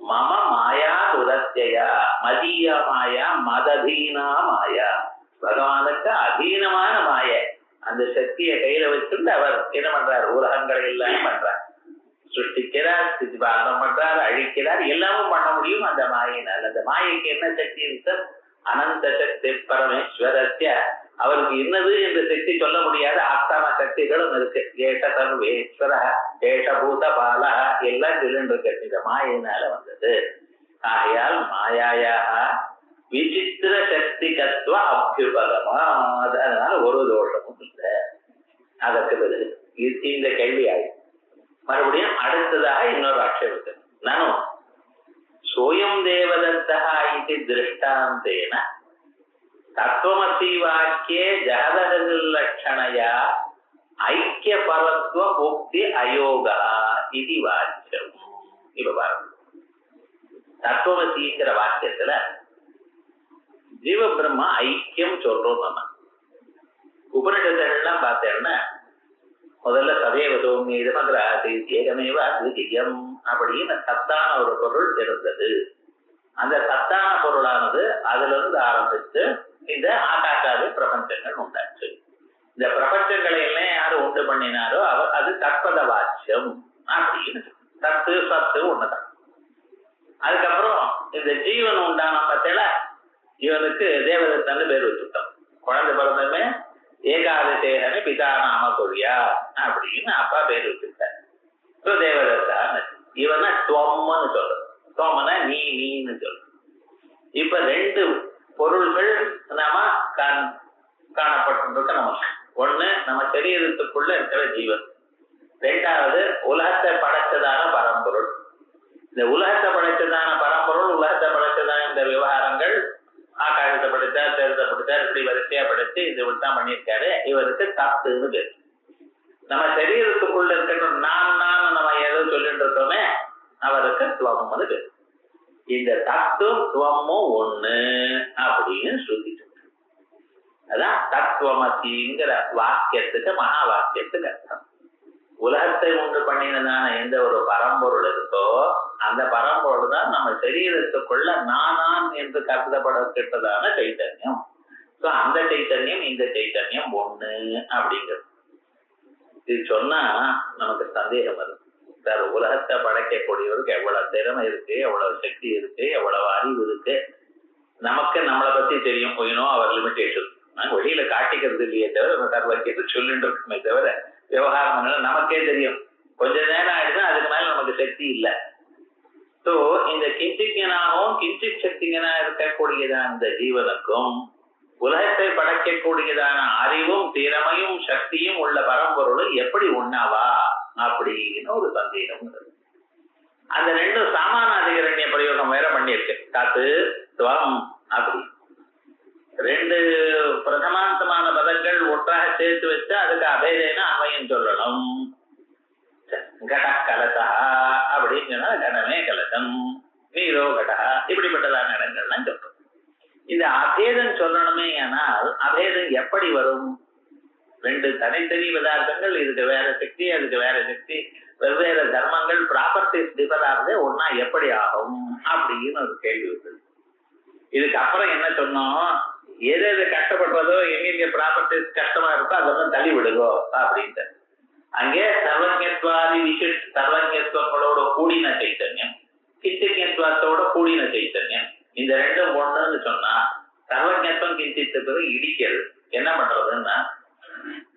மம மாயா துரத்தியா மதிய மாயா மததீனா மாயா. பகவானுக்கு அதீனமான மாய, அந்த சக்தியை கையில வச்சுட்டு அவர் என்ன பண்றார், உலகங்களை எல்லாம் பண்றார், சிருஷ்டிக்கிறார், ஸ்திதிபாலனம் பண்றார், அழிக்கிறார், எல்லாமும் பண்ண முடியும் அந்த மாயினால். அந்த மாயைக்கு என்ன சக்தி இருக்கு? அனந்த சக்தி பரமேஸ்வரஸ்ய. அவருக்கு இன்னது என்ற சக்தி சொல்ல முடியாத அத்தனை சக்திகளும் இருக்கு. ஏஷ சர்வேஸ்வர ஏஷ பூதபால எல்லாம் சொல்லிட்டு இந்த மாயினால வந்தது. ஆகையால் மாயாயாக விசித்திர சக்தி கத்துவ அபியுபகமா. அதனால ஒரு தோஷமும் இல்லை. அதற்கு பிறகு இந்த கேள்வி ஆகும். மறுபடியும் அடுத்ததாக இன்னொரு ஆட்சேபத்தை, நானும் சோயம் தேவதத்தா இது திருஷ்டாந்தேன தத்துவமசி வாக்கியே ஜகதலட்சணையா ஐக்கிய பரத்துவ முக்தி அயோகா இது வாக்கியம். இப்ப பாருங்க, தத்துவமசிங்கிற வாக்கியத்துல ஜீவ பிரம்ம ஐக்கியம் சொல்றோம். நம்ம உபனிஷத்துகள்லாம் பார்த்தேன்னா முதல்ல சதேவ சௌமியமகிர ஏகமேவ அத்விதீயம் அப்படின்னு சத்தான ஒரு பொருள் இருந்தது. அந்த சத்தான பொருளானது அதுல இருந்து ஆரம்பித்து இந்த ஆகாசாதி பிரபஞ்சங்கள் உண்டாச்சு. இந்த பிரபஞ்சங்களை எல்லாம் யாரு உண்டு பண்ணினாரோ அவர் அது தற்பத வாக்கியம் அப்படின்னு. சத்து சத்து ஒண்ணுதான். அதுக்கப்புறம் இந்த ஜீவன் உண்டான பத்தில இவனுக்கு தேவதத்தன்னு பேர் வச்சுட்டோம். குழந்தை பிறந்தமே ஏகாதசேகனே பிதா நாம கொரியா அப்படின்னு அப்பா பேர் வச்சுட்டார். தேவதத்தான்னு இவனை துவம்னு சொல்றது. துவம்னா நீ நீன்னு சொல்ற. இப்ப ரெண்டு பொருள்கள் நாம காணப்பட்டு நமக்கு. ஒண்ணு நம்ம சரீரத்துக்குள்ள இருக்கிற ஜீவன், ரெண்டாவது உலகத்தை படைச்சதான பரம்பொருள். இந்த உலகத்தை படைச்சதான பரம்பொருள், உலகத்தை படைச்சதான இந்த விவகாரங்கள், ஆகாயத்தை படைத்தார், தேர்தல் படைத்தார், இப்படி வரிசையா படைச்சு இது தான் பண்ணியிருக்காரு. இவருக்கு தத்துன்னு பேரு. நம்ம சரீரத்துக்குள்ள இருக்கிற நான் நம்ம ஏதோ சொல்லிட்டு இருக்கோமே அவருக்கு துவம்னு பேரு. இந்த தத்துவம் துவமும் ஒண்ணு அப்படின்னு சொல்லிட்டு, அதான் தத்துவமசிங்கிற வாக்கியத்துக்கு மகா வாக்கியத்துக்கு அர்த்தம். உலகத்தை உண்டு பண்ணினதான எந்த ஒரு பரம்பொருள் இருக்கோ அந்த பரம்பொருள் தான் நம்ம சரீரத்துக்குள்ள நானான் என்று கருதப்படப்பட்டதான சைத்தன்யம். அந்த சைத்தன்யம் இந்த சைத்தன்யம் ஒண்ணு அப்படிங்கிறது. இது சொன்னா நமக்கு சந்தேகம் வரும். சார், உலகத்தை படைக்கக்கூடியவருக்கு எவ்வளவு திறமை இருக்கு, எவ்வளவு சக்தி இருக்கு, எவ்வளவு அறிவு இருக்கு. நமக்கு நம்மளை பத்தி தெரியும், அவர் லிமிடேஷன். நாங்க வெளியில காட்டிக்கிறது இல்லையே தவிர சர்வக்கியத்தை சொல்லிட்டு இருக்குமே தவிர விவகாரம் நமக்கே தெரியும். கொஞ்ச நேரம் ஆயிடுச்சுன்னா அதுக்கு மேல நமக்கு சக்தி இல்லை. ஸோ இந்த கிஞ்சிக்கனாகவும் கிஞ்சித் சக்திகனா இருக்கக்கூடியதான இந்த ஜீவனுக்கும் உலகத்தை படைக்கக்கூடியதான அறிவும் திறமையும் சக்தியும் உள்ள பரம்பொருள் எப்படி உண்ணாவா அப்படின்னு ஒரு சந்தேகம். அந்த ரெண்டும் சாமான அதிகரண்ய பிரயோகம் வேற பண்ணியிருக்கு. காத்து துவம் அப்படி ரெண்டு பிரதமாந்தமான பதங்கள் ஒன்றாக சேர்த்து வச்சு அதுக்கு அபேதேன அவையும் சொல்லணும். கட கலசா அப்படின்னா கடமே கலசம், நீரோ கடா, இப்படிப்பட்டதான இடங்கள்லாம் சொல்றோம். இந்த அபேதம் சொல்லணுமே. ஆனால் அபேதம் எப்படி வரும்? ரெண்டு தனித்தனி பதார்த்தங்கள், இதுக்கு வேற சக்தி அதுக்கு வேற சக்தி, வெவ்வேறு தர்மங்கள், ப்ராப்பர்ட்டிஸ் டிஃபர் ஆகுது, ஒன்னா எப்படி ஆகும் அப்படின்னு ஒரு கேள்வி வருது. இதுக்கு அப்புறம் என்ன சொன்னோம், எது எது கஷ்டப்படுறதோ எங்க ப்ராப்பர்ட்டிஸ் கஷ்டமா இருக்கோ அதெல்லாம் தள்ளி விடுதோ அப்படின்ட்டு. அங்கே சர்வஜத்வாதி விசிஷ்ட சர்வஜத்வங்களோட கூடின சைத்தன்யம், கிஞ்சித்வத்தோட கூடின சைத்தன்யம், இந்த ரெண்டும் ஒண்ணுன்னு சொன்னா சர்வஜத்துவம் கிஞ்சித்துக்கு இடிக்கிறது. என்ன பண்றதுன்னா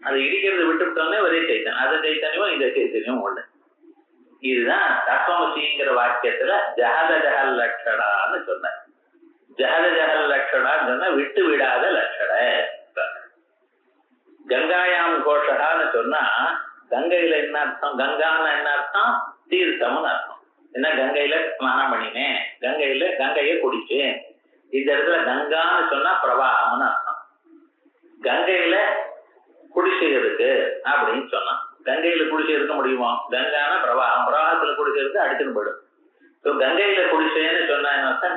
அது இடிக்கிறது விட்டுவிட்டோன்னே ஒரே சைத்தன்யம், அது சைத்தன்யமும் இந்த சைத்தன்யம் ஒண்ணு. இதுதான் தத்துவமசிங்கிற வாக்கியத்துல ஜஹத ஜஹல் லட்சணான்னு சொன்ன. ஜஹத ஜஹல் லட்சணான்னு சொன்னா விட்டு விடாத லட்சண. கங்காயாம் கோஷகான்னு சொன்னா கங்கையில என்ன அர்த்தம்? கங்கான்னு என்ன அர்த்தம்? தீர்த்தம்னு அர்த்தம். என்ன கங்கையில ஸ்நானம் பண்ணினேன், கங்கையை குடிச்சேன். இந்த இடத்துல கங்கான்னு சொன்னா பிரவாகம்னு அர்த்தம். கங்கையில குடிசைகிறதுக்கு அப்படின்னு சொன்னான். கங்கையில குடிசை இருக்க முடியுமா? கங்கான பிரவாகம், பிரவாகத்துல குடிசைருக்கு அடிச்சுன்னு போயிடும். கங்கையில குடிசைன்னு சொன்னா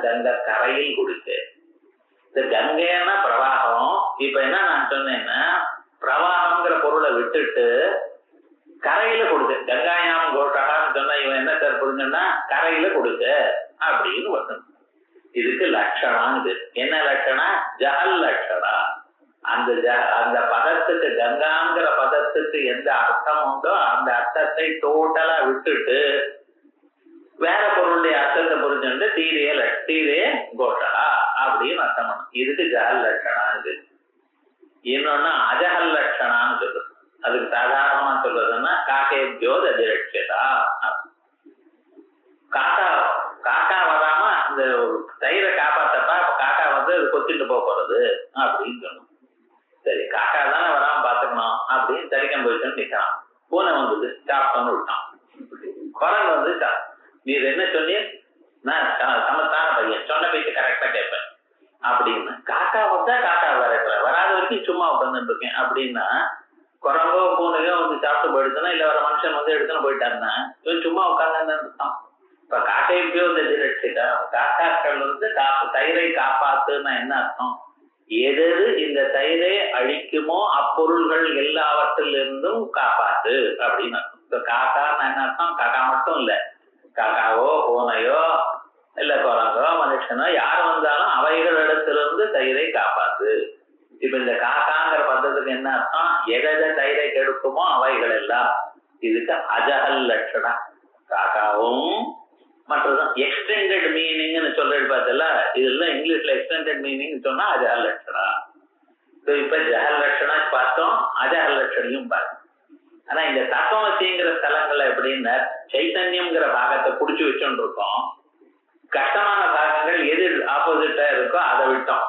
கங்கை கரையில் குடிசை. இந்த கங்கைன்னா பிரவாகம். இப்ப என்ன நான் சொன்னேன்னா பிரவாகம்ங்கிற பொருளை விட்டுட்டு கரையில கொடுக்க. கங்காயாம் கோட்டகான்னு சொன்னா இவன் என்ன சார் புரிஞ்சுன்னா கரையில கொடுக்க அப்படின்னு வரணும். இதுக்கு லட்சணம். இது என்ன லட்சணம்? ஜஹல் லட்சணா. அந்த பதத்துக்கு கங்காங்கிற பதத்துக்கு எந்த அர்த்தம் உண்டோ அந்த அர்த்தத்தை டோட்டலா விட்டுட்டு வேற பொருளுடைய அர்த்தத்தை புரிஞ்சுட்டு தீரே கோஷகா அப்படின்னு அர்த்தம் பண்ணும். இதுக்கு ஜஹல் லட்சணா. இது இன்னொன்னு அஜஹல் லட்சணான்னு சொல்லுது. அதுக்கு சாதாரணமா சொல்றதுன்னா காக்கேபியோ அதிரட்சதா. காக்கா வராம அந்த தயிரை காப்பாத்தப்பா காக்கா வந்து அது கொத்திட்டு போறது அப்படின்னு சொல்லணும். சரி, காக்கா தானே வராம பாத்துக்கணும் அப்படின்னு தரிக்கம் போயிட்டு நிற்கிறான். பூனை வந்தது சாப்பிட்டோன்னு விட்டான். குரங்கு வந்து நீ என்ன சொல்லி நான் சமத்தான பையன், சொன்ன பேச்சு கரெக்டா கேட்பேன் அப்படின்னு. காக்கா வந்தா காக்கா வராத வரைக்கும் சும்மா உட்காந்துட்டு இருக்கேன் அப்படின்னா குரங்கோ பூனையோ வந்து சாப்பிட்டு போயிடுச்சுன்னா இல்ல வர மனுஷன் வந்து எடுத்துன்னு போயிட்டாருன்னா சும்மா உட்காந்து இருக்கான். இப்ப காக்கையோ தெரிஞ்சுட்டா காக்காக்கள் வந்து தயிரை காப்பாத்துன்னா என்ன அர்த்தம்? எது இந்த தயிரை அழிக்குமோ அப்பொருள்கள் எல்லாவற்றிலிருந்தும் காப்பாத்து அப்படின்னு அர்த்தம். காக்கான்னு என்ன அர்த்தம்? காக்கா மட்டும் இல்ல, காக்காவோ பூனையோ இல்ல குரங்கோ மனுஷனோ யார் வந்தாலும் அவைகளிடத்திலிருந்து தயிரை காப்பாத்து. இப்ப இந்த காக்காங்கிற பதத்துக்கு என்ன அர்த்தம்? எதை தயிரை கெடுக்குமோ அவைகள் எல்லாம். இதுக்கு அஜஹல் லட்சணா. காக்காவும் மற்றதும் எக்ஸ்டெண்டட் மீனிங்னு சொல்றது பார்த்தல, இதெல்லாம் இங்கிலீஷ்ல எக்ஸ்டெண்டட் மீனிங் சொன்னா அஜஹல் லட்சணா. இப்ப ஜஹல் லட்சணா பார்த்தோம், அஜஹல் லட்சணையும் பார்த்தோம். ஆனா இந்த தத்துவமசிங்கிற ஸ்தலங்கள்ல எப்படின்னா சைத்தன்யம்ங்கிற பாகத்தை புடிச்சு வச்சுட்டு இருக்கோம். கஷ்டமான பாகங்கள் எது ஆப்போசிட்டா இருக்கோ அதை விட்டோம்.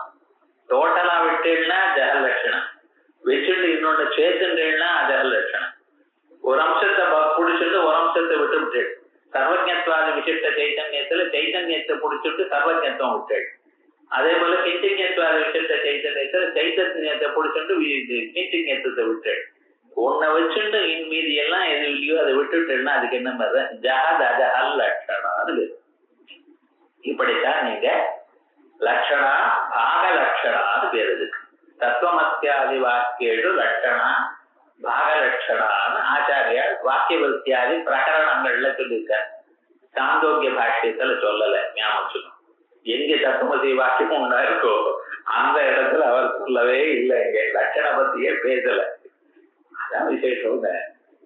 டோட்டலா விட்டுன்னா ஜஹல் லட்சணம், வச்சுட்டு இன்னொன்னு சேர்த்துன்னா அஜஹல் லட்சணம். ஒரு அம்சத்தை புடிச்சுட்டு ஒரு அம்சத்தை விட்டு விட்டு சர்வஜத்வாதி விசிஷ்ட சைத்தன்யத்துல சைத்தன்யத்தை புடிச்சுட்டு சர்வஜத்துவம் விட்டு, அதே போல கிஞ்சித்வாதி விசிஷ்ட சைத்தன்யத்துல சைத்தன்யத்தை புடிச்சுட்டு கிஞ்சித்வத்தை விட்டு, உன்னை வச்சுட்டு மீதி எல்லாம் எது இல்லையோ அதை விட்டுட்டுன்னா அதுக்கு என்ன மாதிரி ஜஹத் அஜஹல் லட்சணம். இப்படித்தான் நீங்க லட்சணா பாக லட்சணான்னு பேர். இருக்கு தத்துவமத்தியாதி வாக்கியேடு லட்சணா பாக லட்சணான்னு ஆச்சாரியார் வாக்கியவத்தியாதி பிரகரணங்கள்ல சொல்லியிருக்க. சாந்தோக்கிய பாஷ்யத்துல சொல்லல, ஞாபகம். எங்க தத்துவமசி வாக்கியம் உண்டா இருக்கோ அந்த இடத்துல அவர் சொல்லவே இல்லை, இங்க லட்சண பத்தியே பேசல. அதான் விசேஷம்.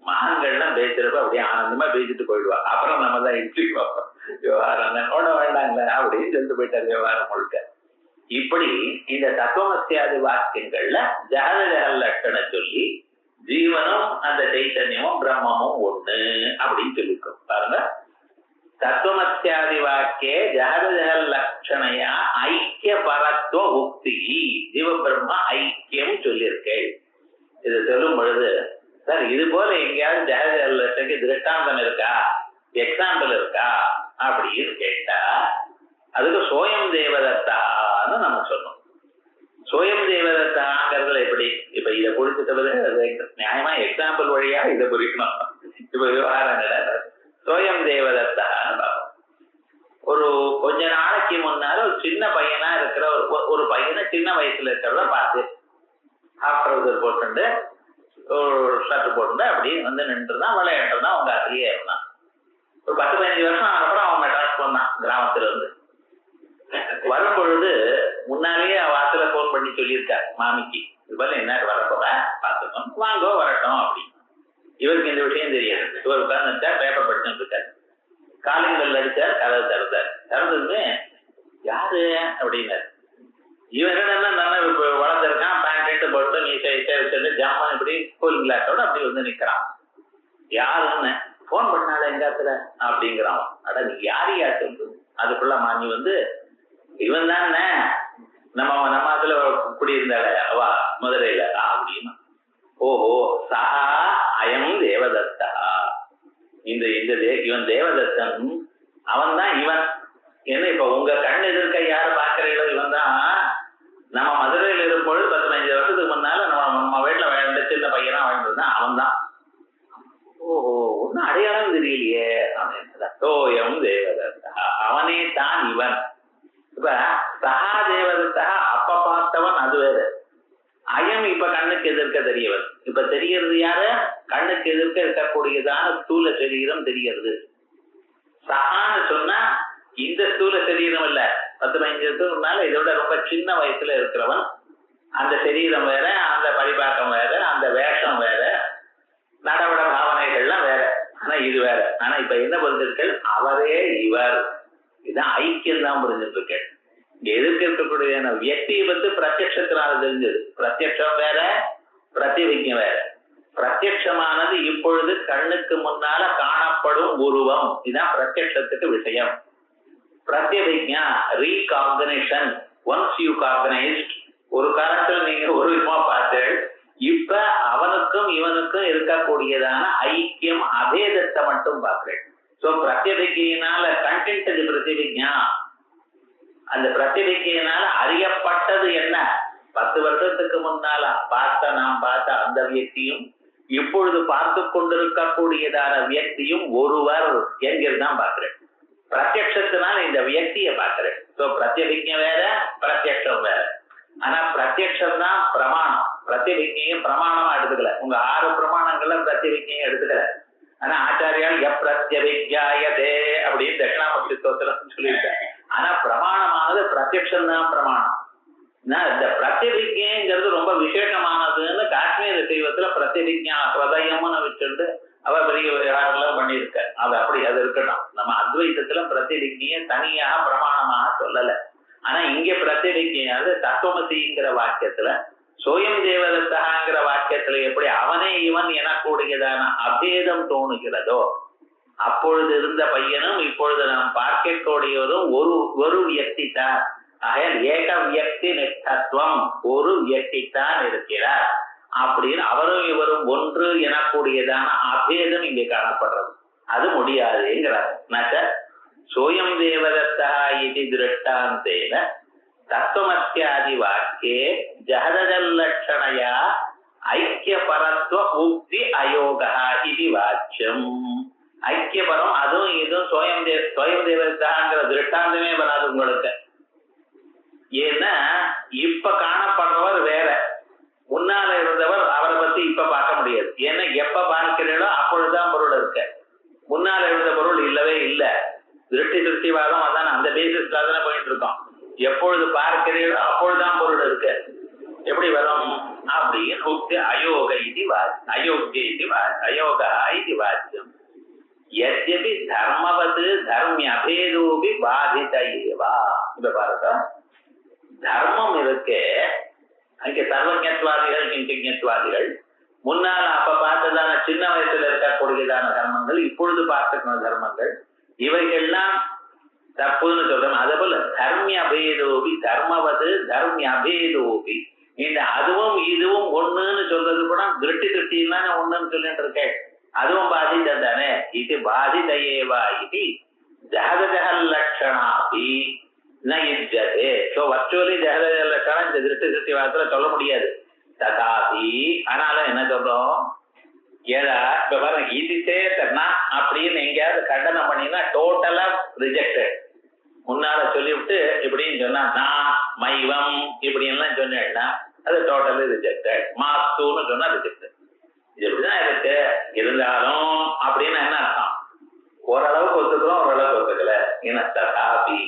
மகான்கள்லாம் பேசுறப்ப அப்படியே ஆனந்தமா பேசிட்டு போயிடுவா. அப்புறம் நம்ம தான் இன்ட்ரி பார்ப்போம், விவகாரம் ஓட வேண்டாங்க அப்படின்னு சொல்லிட்டு போயிட்டார் விவகாரம் முழுக்க. இப்படி இந்த தத்துவமத்தியாதி வாக்கியங்கள்ல ஜஹத ஜஹல் லட்சண சொல்லி ஜீவனும் அந்த சைத்தன்யமும் பிரம்மமும் ஒண்ணு அப்படின்னு சொல்லிருக்கோம். பாருங்க, தத்துவமத்தியாதி வாக்கிய ஜஹத ஜஹல் லட்சணையா ஐக்கிய பரத்துவ உக்தி ஜீவ பிரம்ம ஐக்கியம் சொல்லியிருக்கேன். இதை சொல்லும் பொழுது சார் இது போல எங்கேயாவது ஜஹத ஜஹல் லட்சணைக்கு திருஷ்டாந்தம் இருக்கா, எக்ஸாம்பிள் இருக்கா அப்படின்னு கேட்டா அதுக்கு சோயம் தேவதத்தான்னு நம்ம சொல்லணும். சோயம் தேவதத்தாங்கிறதுல எப்படி? இப்ப இதை புரிஞ்சுட்டு நியாயமா எக்ஸாம்பிள் வழியா இதை புரிக்கணும். இப்ப விவகாரம் சோயம் தேவதத்தான்னு பார்ப்போம். ஒரு கொஞ்ச நாளைக்கு முன்னால ஒரு சின்ன பையனா இருக்கிற ஒரு பையனை சின்ன வயசுல இருக்கிறத பார்த்து ஹாஃப் ட்ரவுசர் போட்டு ஒரு ஷர்ட் போட்டு அப்படியே வந்து நின்றுதான் விளையாட்டுதான் அவங்க அதுலயே இருந்தான். ஒரு 10-15 வருஷம் அப்புறம் அவன் மெட்ராஸ் போனான் கிராமத்துல இருந்து. வரும் பொழுது முன்னாலேயே வாசல போன் பண்ணி சொல்லியிருக்காரு மாமிக்கு, இது போல என்ன வரப்போற பாத்துக்கணும், வாங்கோ வரட்டும் அப்படின்னு. இவருக்கு இந்த விஷயம் தெரியாது. இவர் உட்கார்ந்துட்டா பேப்பர் படிச்சுட்டு இருக்காரு. காலிங்கல் அடிச்சார், கதவை திறந்தார். திறந்ததுமே யாரு அப்படின்னாரு. இவன் என்ன நல்லா வளர்ந்துருக்கான், பேண்ட் போட்டு நீட்டா வச்சுட்டு ஜாமான் இப்படி கூலிங் கிளாஸோட அப்படி வந்து நிக்கிறான். யாருன்னு போன் பண்ணால எங்காத்துல அப்படிங்கிறான். அட நீ யாரையா சொல்லு. அதுக்குள்ள நீ வந்து இவன் தானே நம்ம அதுல குடியிருந்தாள அவா மதுரையில அப்படின்னு. ஓஹோ சஹா அயம் தேவதத்தா. இவன் தேவதத்தன், அவன் தான் இவன். ஏன்னா இப்ப உங்க கண் எதிர்க்க யாரு பாக்குறீங்களோ இவன் தான். நம்ம மதுரையில இருக்கும்பொழுது 15 வருஷத்துக்கு முன்னால நம்ம வீட்டுல வாழ்ந்த சின்ன பையனா வாழ்ந்ததுதான் அவன் தான். ஓஹோ ஒன்னும் அடையாளம் தெரியலையே அப்படின்னு. ஓயம் தேவதத்தா, அவனே தான் இவன். இப்ப சஹா தேவதத்தா அப்ப பார்த்தவன் அது வேறு. அயம் இப்ப கண்ணுக்கு எதிர்க்க தெரியவன். இப்ப தெரியறது யாரு? கண்ணுக்கு எதிர்க்க இருக்கக்கூடியதான ஸ்தூல சரீரம் தெரியறது. சஹான்னு சொன்னா இந்த ஸ்தூல சரீரம் இல்ல, 10-15 வருஷத்துக்குனால இதோட ரொம்ப சின்ன வயசுல இருக்கிறவன். அந்த சரீரம் வேற, அந்த பரிபாக்கம் வேற, அந்த வேஷம் வேற, நடவட பாவனைகள்லாம் வேற. ஆனா இது வேற. ஆனா இப்ப என்ன புரிஞ்சிருக்கள்? அவரே இவர். இதுதான் ஐக்கியம் தான் புரிஞ்சுட்டு இருக்கேன். இங்க எதிர்க்க இருக்கக்கூடிய வியக்தியை பத்தி பிரத்யட்சத்தினால தெரிஞ்சது. பிரத்யட்சம் வேற, பிரதிவிஜ்ஞம் வேற. பிரத்யட்சமானது இப்பொழுது கண்ணுக்கு முன்னால காணப்படும் உருவம். இதுதான் பிரத்யட்சத்துக்கு விஷயம். பிரத்யவிஜ்ஞா ரீகாக்னிஷன். ஒன்ஸ் யூ காக்னைஸ்ட், ஒரு காலத்துல நீங்க ஒரு விதமா பார்த்து இப்ப அவனுக்கும் இவனுக்கும் இருக்கக்கூடியதான ஐக்கியம் அபேதத்தை மட்டும் பார்க்கிறேன். சோ பிரத்யவிஜ்ஞால கண்டென்ட் பிரத்யவிஜ்ஞா. அந்த பிரத்யவிஜ்ஞால அறியப்பட்டது என்ன? 10 வருஷத்துக்கு முன்னால நாம் பார்த்த அந்த வியக்தியும் இப்பொழுது பார்த்து கொண்டிருக்கக்கூடியதான வியக்தியும் ஒருவர் என்கிறதான் பார்க்கிறேன். பிரத்யட்சத்தினால இந்த வியக்தியை பார்க்கிறேன். சோ பிரத்யவிஜ்ஞ வேற, பிரத்யட்சம் வேற. ஆனா பிரத்யட்சம் தான் பிரமாணம். பிரத்யவிஜ்ஞையும் பிரமாணமா எடுத்துக்கல. உங்க 6 பிரமாணங்கள்ல பிரத்யவிஜ்ஞையும் எடுத்துக்கல. ஆனா ஆச்சாரியால் எப்பிரத்யவிஜ்ஞாயதே அப்படின்னு தட்சிணாமூர்த்தி ஸ்தோத்திரம் சொல்லியிருக்காரு. ஆனா பிரமாணமானது பிரத்யட்சம் தான் பிரமாணம். இந்த பிரத்யவிஜ்ஞைங்கிறது ரொம்ப விசேஷமானதுன்னு காஷ்மீர தெய்வத்துல பிரத்யவிஜ்ஞா ஹிருதயம்னு வச்சுட்டு அவ பெரிய விவகாரம் பண்ணியிருக்க. அது அப்படி அது இருக்கட்டும். நம்ம அத்வைதத்துல பிரத்யவிஜ்ஞைய தனியாக பிரமாணமாக சொல்லல. ஆனா இங்க பிரத்யவிஜ்ஞையாவது தத்துவமசிங்கிற வாக்கியத்துல, சோயம் தேவதத்தாங்கிற வாக்கியத்துல எப்படி அவனே இவன் எனக்கூடியதான அபேதம் தோணுகிறதோ, அப்பொழுது இருந்த பையனும் இப்பொழுது நாம் பார்க்கக்கூடியவரும் ஒரு வியக்தி தான். ஆகையால் ஏக வியக்தி நிஷ்டத்துவம், ஒரு வியக்தி தான் இருக்கிறார் அப்படின்னு அவரும் இவரும் ஒன்று எனக்கூடியதான அபேதம் இங்கே காணப்படுறது. அது முடியாதுங்கிறார். சோயம் தேவதத்தா இது திருஷ்டாந்தேன தத்துவமஸ்யாதி வாக்கியே ஜஹதஜல்லட்சணையா ஐக்கிய பரத்வ உக்தி அயோகா இது வாக்கியம். ஐக்கியபரம் அதுவும் இதுவும் சோயம் தேவதத்தாங்கிற திருஷ்டாந்தமே வராது உங்களுக்கு. ஏன்னா இப்ப காணப்படுறவர் வேற, முன்னால இருந்தவர் அவரை பத்தி இப்ப பார்க்க முடியாது. ஏன்னா எப்ப பார்க்கிறீங்களோ அப்பொழுதுதான் பொருள் இருக்க. முன்னால இருந்த பொருள் இல்லவே இல்லை. திருஷ்டிவாதம் அதான் அந்த பேசிஸ்ல தானே போயிட்டு இருக்கோம். எப்பொழுது பார்க்கிறீர்களோ அப்பொழுதுதான் பொருள் இருக்கு. எப்படி வரும் அப்படின்னு உக்தி அயோக இது அயோக்கிய இது அயோகா இது வாக்கியம். யத்யபி தர்மவது தர்மிய அபேதோபி பாதிதயேவா. இப்ப பாருங்க, தர்மம் இருக்கு. அங்கே சர்வஜத்வாதிகள் கிஞ்சிஜத்வாதிகள் முன்னால அப்ப பார்த்ததான சின்ன வயசுல இருக்கக்கூடியதான தர்மங்கள், இப்பொழுது பார்த்துக்கணும் தர்மங்கள், இவைகள்லாம் தப்புன்னு சொல்றோம். அதே போல தர்மிய அபேதோபி, தர்மவது தர்மிய அபேதோபி, இந்த அதுவும் இதுவும் ஒண்ணுன்னு சொல்றது கூட திருஷ்டின்னா ஒண்ணுன்னு சொல்லிட்டு இருக்கேன். அதுவும் பாதிதம் தானே. இது பாதிதயேவா இது ஜஹதஜஹல்லட்சணாபி நயுஜ்யதே. சோ வர்ச்சுவலி ஜஹதஜஹல்லட்சணம் இந்த திருஷ்டிவாதத்துல சொல்ல முடியாது. ததாபி ஆனாலும் என்ன சொல்றோம், ஏதா இப்ப பாருங்க, இது சேர்த்தனா அப்படின்னு எங்கேயாவது கண்டனம் பண்ணினா டோட்டலா ரிஜெக்டட். முன்னால சொல்லிவிட்டு இப்படின்னு சொன்னா நான் மைவம் இப்படி எல்லாம் சொன்னேன்னா அது டோட்டலி ரிஜெக்டட். மாஸ்துன்னு சொன்னா ரிஜெக்டட். இது எப்படிதான் இருக்கு. இருந்தாலும் அப்படின்னு என்ன அர்த்தம், ஓரளவுக்கு ஒத்துக்கிறோம், ஓரளவுக்கு ஒத்துக்கல. என்ன ததாபி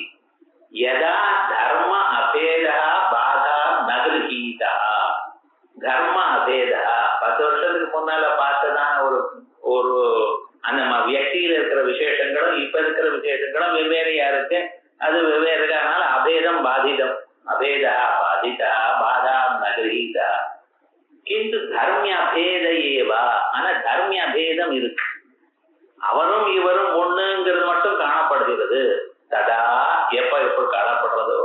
யதா தர்ம அபேதா பாதா நகர்கீதா. தர்ம அபேதா 10 வருஷத்துக்கு முன்னால பார்த்ததான ஒரு விசேஷங்களும் இப்ப இருக்கிற விசேஷங்களும் வெவ்வேறையா இருக்கு. அது வெவ்வேறு இருக்கனால அபேதம் பாதிதம். அபேதா பாதிதா பாதா நகரீதா கிந்து தர்மிய அபேத ஏவா. ஆனா தர்மிய அபேதம் இருக்கு. அவரும் இவரும் ஒண்ணுங்கிறது மட்டும் காணப்படுகிறது. ததா எப்ப காணப்படுறதோ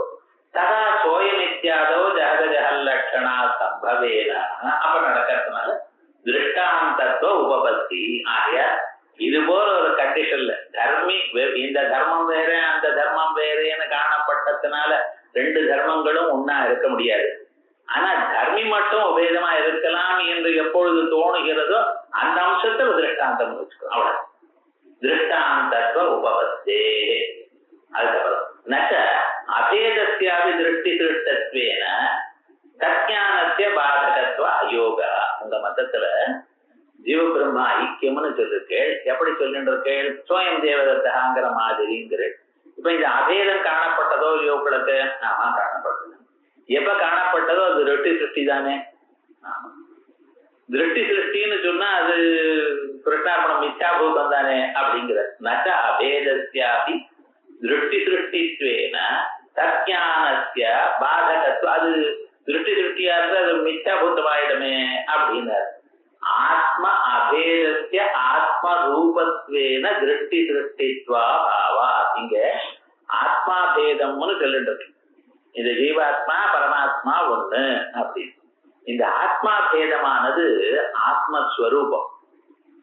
ததா சோயமித்யாதோ ஜகஜகல் லட்சணா சம்பவேன அப்ப நடக்கிறதுனால திருஷ்டாந்தத்துவ உபபத்தி. ஆகிய இது போல ஒரு கண்டிஷன்ல தர்மி இந்த தர்மம் வேற அந்த தர்மம் வேறேன்னு காணப்பட்டதுனால ரெண்டு தர்மங்களும் ஒன்னா இருக்க முடியாது. ஆனா தர்மி மட்டும் உபேதமா இருக்கலாம் என்று எப்பொழுது தோணுகிறதோ அந்த அம்சத்தில் திருஷ்டாந்தம் வச்சுக்கணும். அவ்வளவு திருஷ்டாந்தத்துவ உபபத்தே. அதுக்கப்புறம் நச்ச அபேதஸ்யாபி திருஷ்டி திருஷ்டத்வேன தஜ்ஞானஸ்ய பாதகத்துவ அயோகா. உங்க மதத்துல ஜீவபிரம்மா ஐக்கியம்னு சொல்லிருக்கேள். எப்படி சொல்லிருக்கேள்? சோயம் தேவதத்தாங்கிற மாதிரிங்கிற. இப்ப இந்த அபேதம் காணப்பட்டதோ யோக்களுக்கு? ஆமா காணப்பட்டது. எப்ப காணப்பட்டதோ அது திருஷ்டி சிருஷ்டி தானே. ஆமா திருஷ்டி சிருஷ்டின்னு சொன்னா அது கிருஷ்ணார்பணம் மித்யாபூதம் தானே அப்படிங்கிற. நச்ச அபேதஸ்யாபி திருஷ்டி சிருஷ்டித்வேன தஜ்ஞானஸ்ய பாதகத்துவ. அது திருஷ்டி சிருஷ்டியா இருந்தா அது மித்யாபூதமாயிடுமே அப்படின்னாரு. ஆத்ம அபேதஸ்ய ஆத்ம ரூபத்வேன திருஷ்டி சிருஷ்டித்வா பாவா. இங்க ஆத்மாபேதம்னு சொல்லிட்டு இந்த ஜீவாத்மா பரமாத்மா ஒண்ணு அப்படின்னு. இந்த ஆத்மா பேதமானது ஆத்மஸ்வரூபம்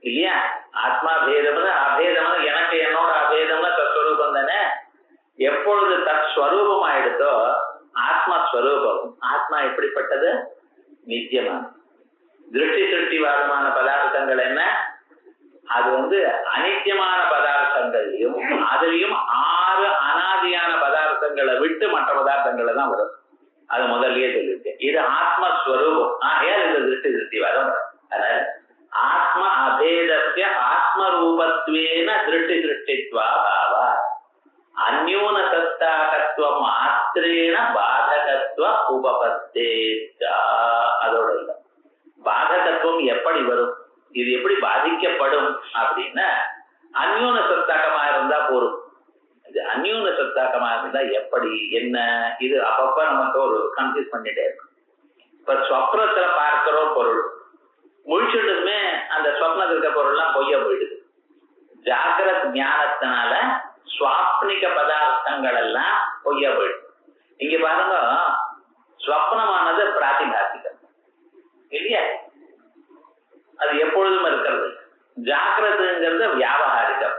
இல்லையா? ஆத்மா பேதம்னு அபேதம்னு எனக்கு என்னோட அபேதம்னு தத்ஸ்வரூபம் தானே. எப்பொழுது தத்ஸ்வரூபம் ஆயிடுதோ ஆத்மஸ்வரூபம். ஆத்மா எப்படிப்பட்டது? நித்தியமான. திருஷ்டி சிருஷ்டிவாதமான பதார்த்தங்கள் என்ன? அது அனித்தியமான பதார்த்தங்களையும் அதுலயும் 6 அனாதியான பதார்த்தங்களை விட்டு மற்ற பதார்த்தங்களை தான் வரும். அது முதல்லயே சொல்லிருக்கேன். இது ஆத்மஸ்வரூபம். ஆகையால் இந்த திருஷ்டி சிருஷ்டிவாதம். அதனால ஆத்ம அபேதஸ்ய ஆத்மரூபத்வேன திருஷ்டி சிருஷ்டித்வா பாவா அந்யூன சத்தாகத்துவ மாத்திரேன பாதகத்துவ உபபத்தே. அதோட இல்லை பாதகத்துவம் எப்படி வரும், இது எப்படி பாதிக்கப்படும் அப்படின்னா அந்யூன சத்தாக்கமா இருந்தா போரும். இது அந்யூன சத்தாக்கமா இருந்தா எப்படி என்ன, இது அப்பப்ப நமக்கு ஒரு கன்ஃபியூஸ் பண்ணிட்டே இருக்கும். இப்ப ஸ்வப்னத்துல பார்க்கிற பொருள் முழிச்சுட்டுமே அந்த ஸ்வப்னத்துல இருக்க பொருள் எல்லாம் பொய்யா போயிடுது. ஜாகிரத் ஞானத்தினால சுவாப்னிக பதார்த்தங்கள் எல்லாம் பொய்யா போயிடுது. இங்க பாருங்க, ஸ்வப்னமானது பிராதிபாசிகம் இல்லையா? அது எப்பொழுதும் இருக்கிறது. ஜாகிரதுங்கிறது வியாபகாரிகம்.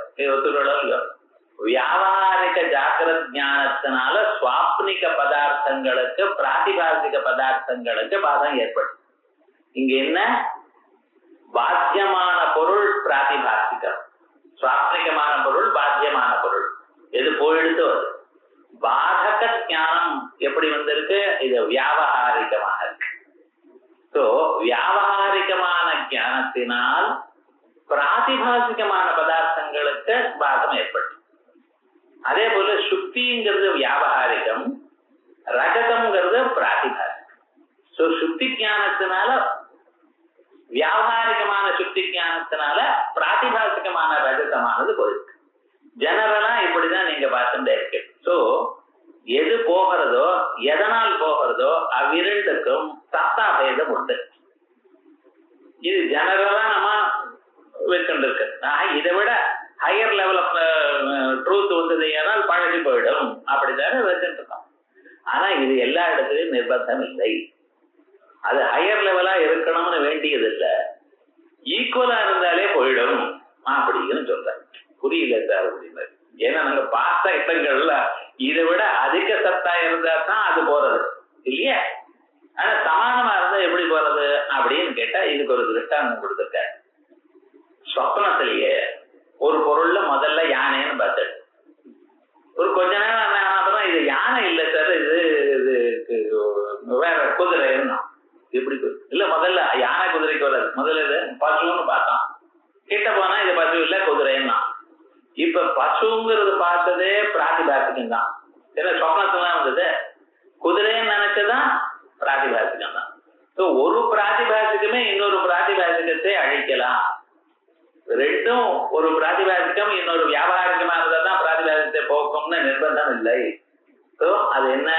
வியாபகாரிக ஜாகிரத் ஞானத்தினால சுவாப்னிக பதார்த்தங்களுக்கு பிராதிபாசிக பதார்த்தங்களுக்கு பாதம் ஏற்படும். இங்க என்ன? பாத்தியமான பொருள் பிராதிபாசிகம், சுவாப்னிகமான பொருள் பாத்தியமான பொருள். எது போயிடுதோ பாதக ஞானம் எப்படி வந்திருக்கு? இது வியாபகாரிகமாக இருக்கு. சோ வியாபகாரிகமான ஞானத்தினால் பிராதிபாசிகமான பதார்த்தங்களுக்கு பாதம் ஏற்படும். அதே போல சுக்திங்கிறது வியாபகாரிகம், ரஜதம்ங்கிறது பிராதிபாசிகம். சோ சுக்தி ஞானத்தினால வியாபகாரிகமான சுக்தி ஞானத்தினால பிராதிபாசிகமான ரஜதமானது போயிருக்கு. ஜெனரலா இப்படிதான் நீங்க பார்த்துட்டே இருக்கு. சோ எது போகிறதோ எதனால் போகிறதோ அவ்விரண்டுக்கும் சத்தா பேதம் உண்டு. இது ஜெனரலா நம்ம வச்சுருக்கு. இதை விட ஹையர் லெவல் ஆஃப் ட்ரூத் வந்தது ஏனால் பழகி போயிடும் அப்படித்தானே வச்சுட்டு இருக்கோம். ஆனா இது எல்லா இடத்துலயும் நிர்பந்தம் இல்லை. அது ஹையர் லெவலா இருக்கணும்னு வேண்டியது இல்லை, ஈக்குவலா இருந்தாலே போயிடும் அப்படின்னு சொல்றேன். புரியல சார் அப்படின்னு. ஏன்னா நாங்க பார்த்த இடங்கள்ல இதை விட அதிக சத்தா இருந்தா தான் அது போறது இல்லையா? ஆனா சமானமா இருந்தா எப்படி போறது அப்படின்னு கேட்டா இதுக்கு ஒரு திருஷ்டாந்தம் கொடுத்துருக்க. சொப்னத்திலேயே ஒரு பொருள்ல முதல்ல யானைன்னு பார்த்துட்டு ஒரு கொஞ்ச நேரம் அப்புறம் இது யானை இல்லை சார், இது வேற குதிரைன்னா எப்படி இல்ல, முதல்ல யானை குதிரைக்கு வராது. முதல்ல இது பசுன்னு பார்த்தான், கிட்ட போனா இது பசு இல்ல குதிரைன்னா. இப்ப பசுங்கிறது பார்த்ததே பிராதிபாசிகம் தான். ஏன்னா சொப்னத்துலாம் வந்தது குதிரைன்னு நினைச்சதான் பிராதிபாசிகம் தான். ஒரு பிராதிபாசிகமே இன்னொரு பிராதிபாசிகத்தை அழிக்கலாம். ரெண்டும் ஒரு பிராதிபாசிகம் இன்னொரு வியாபாரிகமா இருந்தாதான் பிராதிபாசிகத்தை போக்கும்னு நிர்பந்தம் இல்லை. அது என்ன,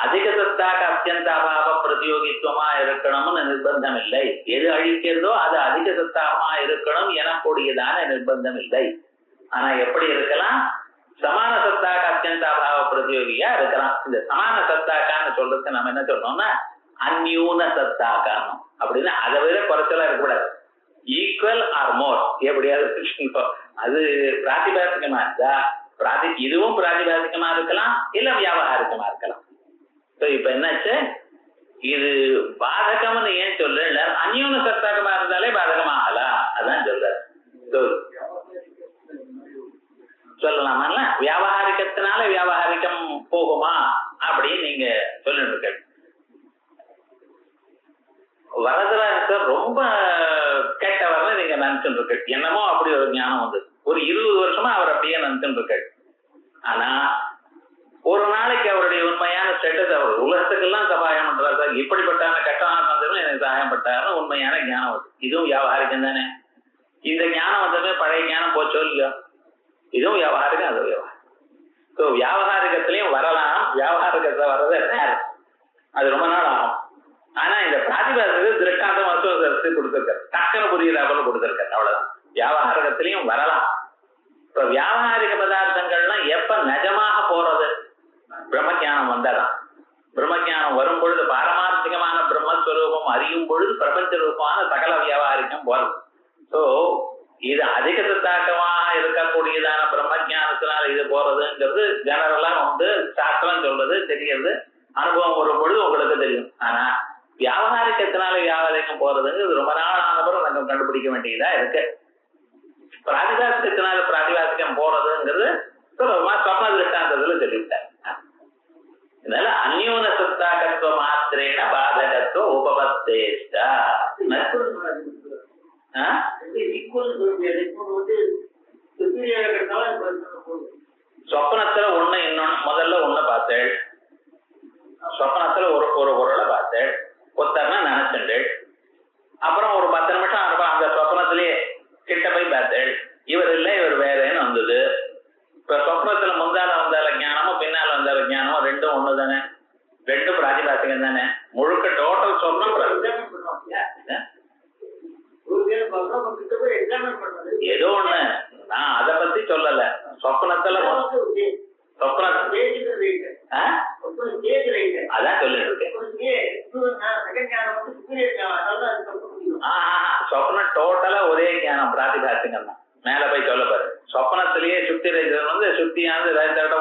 அதிக சத்தாக அத்தியந்த அபாவ பிரதியோகித்துவமா இருக்கணும்னு நிர்பந்தம் இல்லை. எது அழிக்கிறதோ அது அதிக சத்தாகமா இருக்கணும் எனக்கூடியதான நிர்பந்தம் இல்லை. ஆனா எப்படி இருக்கலாம், சமான சத்தாக அத்தியந்த அபாவ பிரதியோகியா இருக்கலாம். இந்த சமான சத்தாக்கான்னு சொல்றதுக்கு நம்ம என்ன சொல்றோம்னா அந்யூன சத்தாக்கான்னு, அப்படின்னா அதை விட குறைச்சலா இருக்கக்கூடாது, ஈக்குவல் ஆர் மோர் எப்படியாவது. அது பிராதிபாசிகமா இருந்தா இதுவும் பிராதிபாசிகமா இருக்கலாம், இல்ல வியாபாரிகமா இருக்கலாம். இப்ப என்னாச்சு, இது பாதகம்னு ஏன் சொல்ற, அந்யூன சத்தாகமா இருந்தாலே பாதகமாகலாம், அதான் சொல்ற. சொல்லலாமா, வியாபாரிகத்தினால வியாபாரிகம் போகுமா அப்படின்னு நீங்க சொல்லிட்டு வரதராஜர் ரொம்ப கேட்டவர்னு நீங்க நினைச்சுட்டு இருக்க. என்னமோ அப்படி ஒரு ஞானம் வந்து ஒரு 20 வருஷமா அவர் அப்படியே நினைச்சுட்டு இருக்க. ஆனா ஒரு நாளைக்கு அவருடைய உண்மையான ஸ்டேட்டஸ், அவர் உலகத்துக்கெல்லாம் சகாயம் பண்றாரு, இப்படிப்பட்டான கட்டணம் வந்ததும் எனக்கு சகாயம் பட்டாருன்னு உண்மையான ஞானம் வந்து. இதுவும் வியாபாரிகம் தானே. இந்த ஞானம் வந்ததுமே பழைய ஞானம் போச்சோ இல்லையோ, இதுவும் வியாபாரிகம் அது வியாபாரம். வியாபாரிகத்திலையும் வரலாம், வியாபாரிகத்தை வர்றது நேரம், அது ரொம்ப நாள் ஆகும். ஆனா இந்த பிராதிபாசிக்கு திருஷ்டாந்தம் வசூல் கொடுத்திருக்காரு, டக்குனு புரியுறாப்புல கொடுத்திருக்காரு, அவ்வளவுதான். வியாபாரிகத்திலையும் வரலாம். இப்ப வியாபாரிக பதார்த்தங்கள்லாம் எப்ப நிஜமாக போறது, பிரம்மஞானம் வந்தாதான். பிரம்மஞானம் வரும் பொழுது பாரமார்த்திகமான பிரம்மஸ்வரூபம் அறியும் பொழுது பிரபஞ்ச ரூபமான சகல வியாபாரிகம் போறது. இது அதிக தாக்கமாக இருக்கக்கூடியதான பிரம்மஞானத்தினால இது போறதுங்கிறது ஜெனரலா வந்து சாஸ்திரம் சொல்றது தெரிகிறது, அனுபவம் வரும் பொழுது உங்களுக்கு தெரியும். ஆனா வியாபாரிகத்தினால வியாபாரிகம் போறதுங்கிறது ரொம்ப நாள் ஆனப்பறம் நம்ம கண்டுபிடிக்க வேண்டியதா இருக்கு. பிராதிபாசிகத்தினால பிராதிபாசிகம் போறதுங்கிறது சொப்ன திருஷ்டாந்தத்துல சொல்லிவிட்டார். அதனால அந்யூன சத்தாகத்துவ மாத்திரேன பாதகத்துவ உபபத்தேஷ்டா. சொப்னத்துல ஒண்ணு இன்னொன்னு, முதல்ல ஒண்ணு பார்த்தேன், சொப்னத்துல ஒரு பொருளை பார்த்தேன், ஒருத்தர்னா நினைச்சுண்டு, அப்புறம் ஒரு 10 நிமிஷம் அந்த சொப்னத்திலேயே கிட்ட போய் பார்த்தேன், இவர் இல்லை இவர் வேறேன்னு வந்தது. இப்ப சொப்னத்துல முந்தால வந்தால ஞானமும் பின்னால வந்தால ஞானமும் ரெண்டும் ஒண்ணு தானே, ரெண்டும் பிராதிபாசிகம் தானே. முழுக்க டோட்டல் சொப்னம் ஏதோ ஒண்ணு, நான் அதை பத்தி சொல்லல. சொப்னத்துல அதான் சொல்லிட்டு இருக்கேன். சொப்னம் டோட்டலா ஒரே ஞானம் பிராதிபாசிகம் தான். மேல போய் சொல்ல பாரு, சொப்னத்திலேயே சுத்தி வந்து சுத்தியானது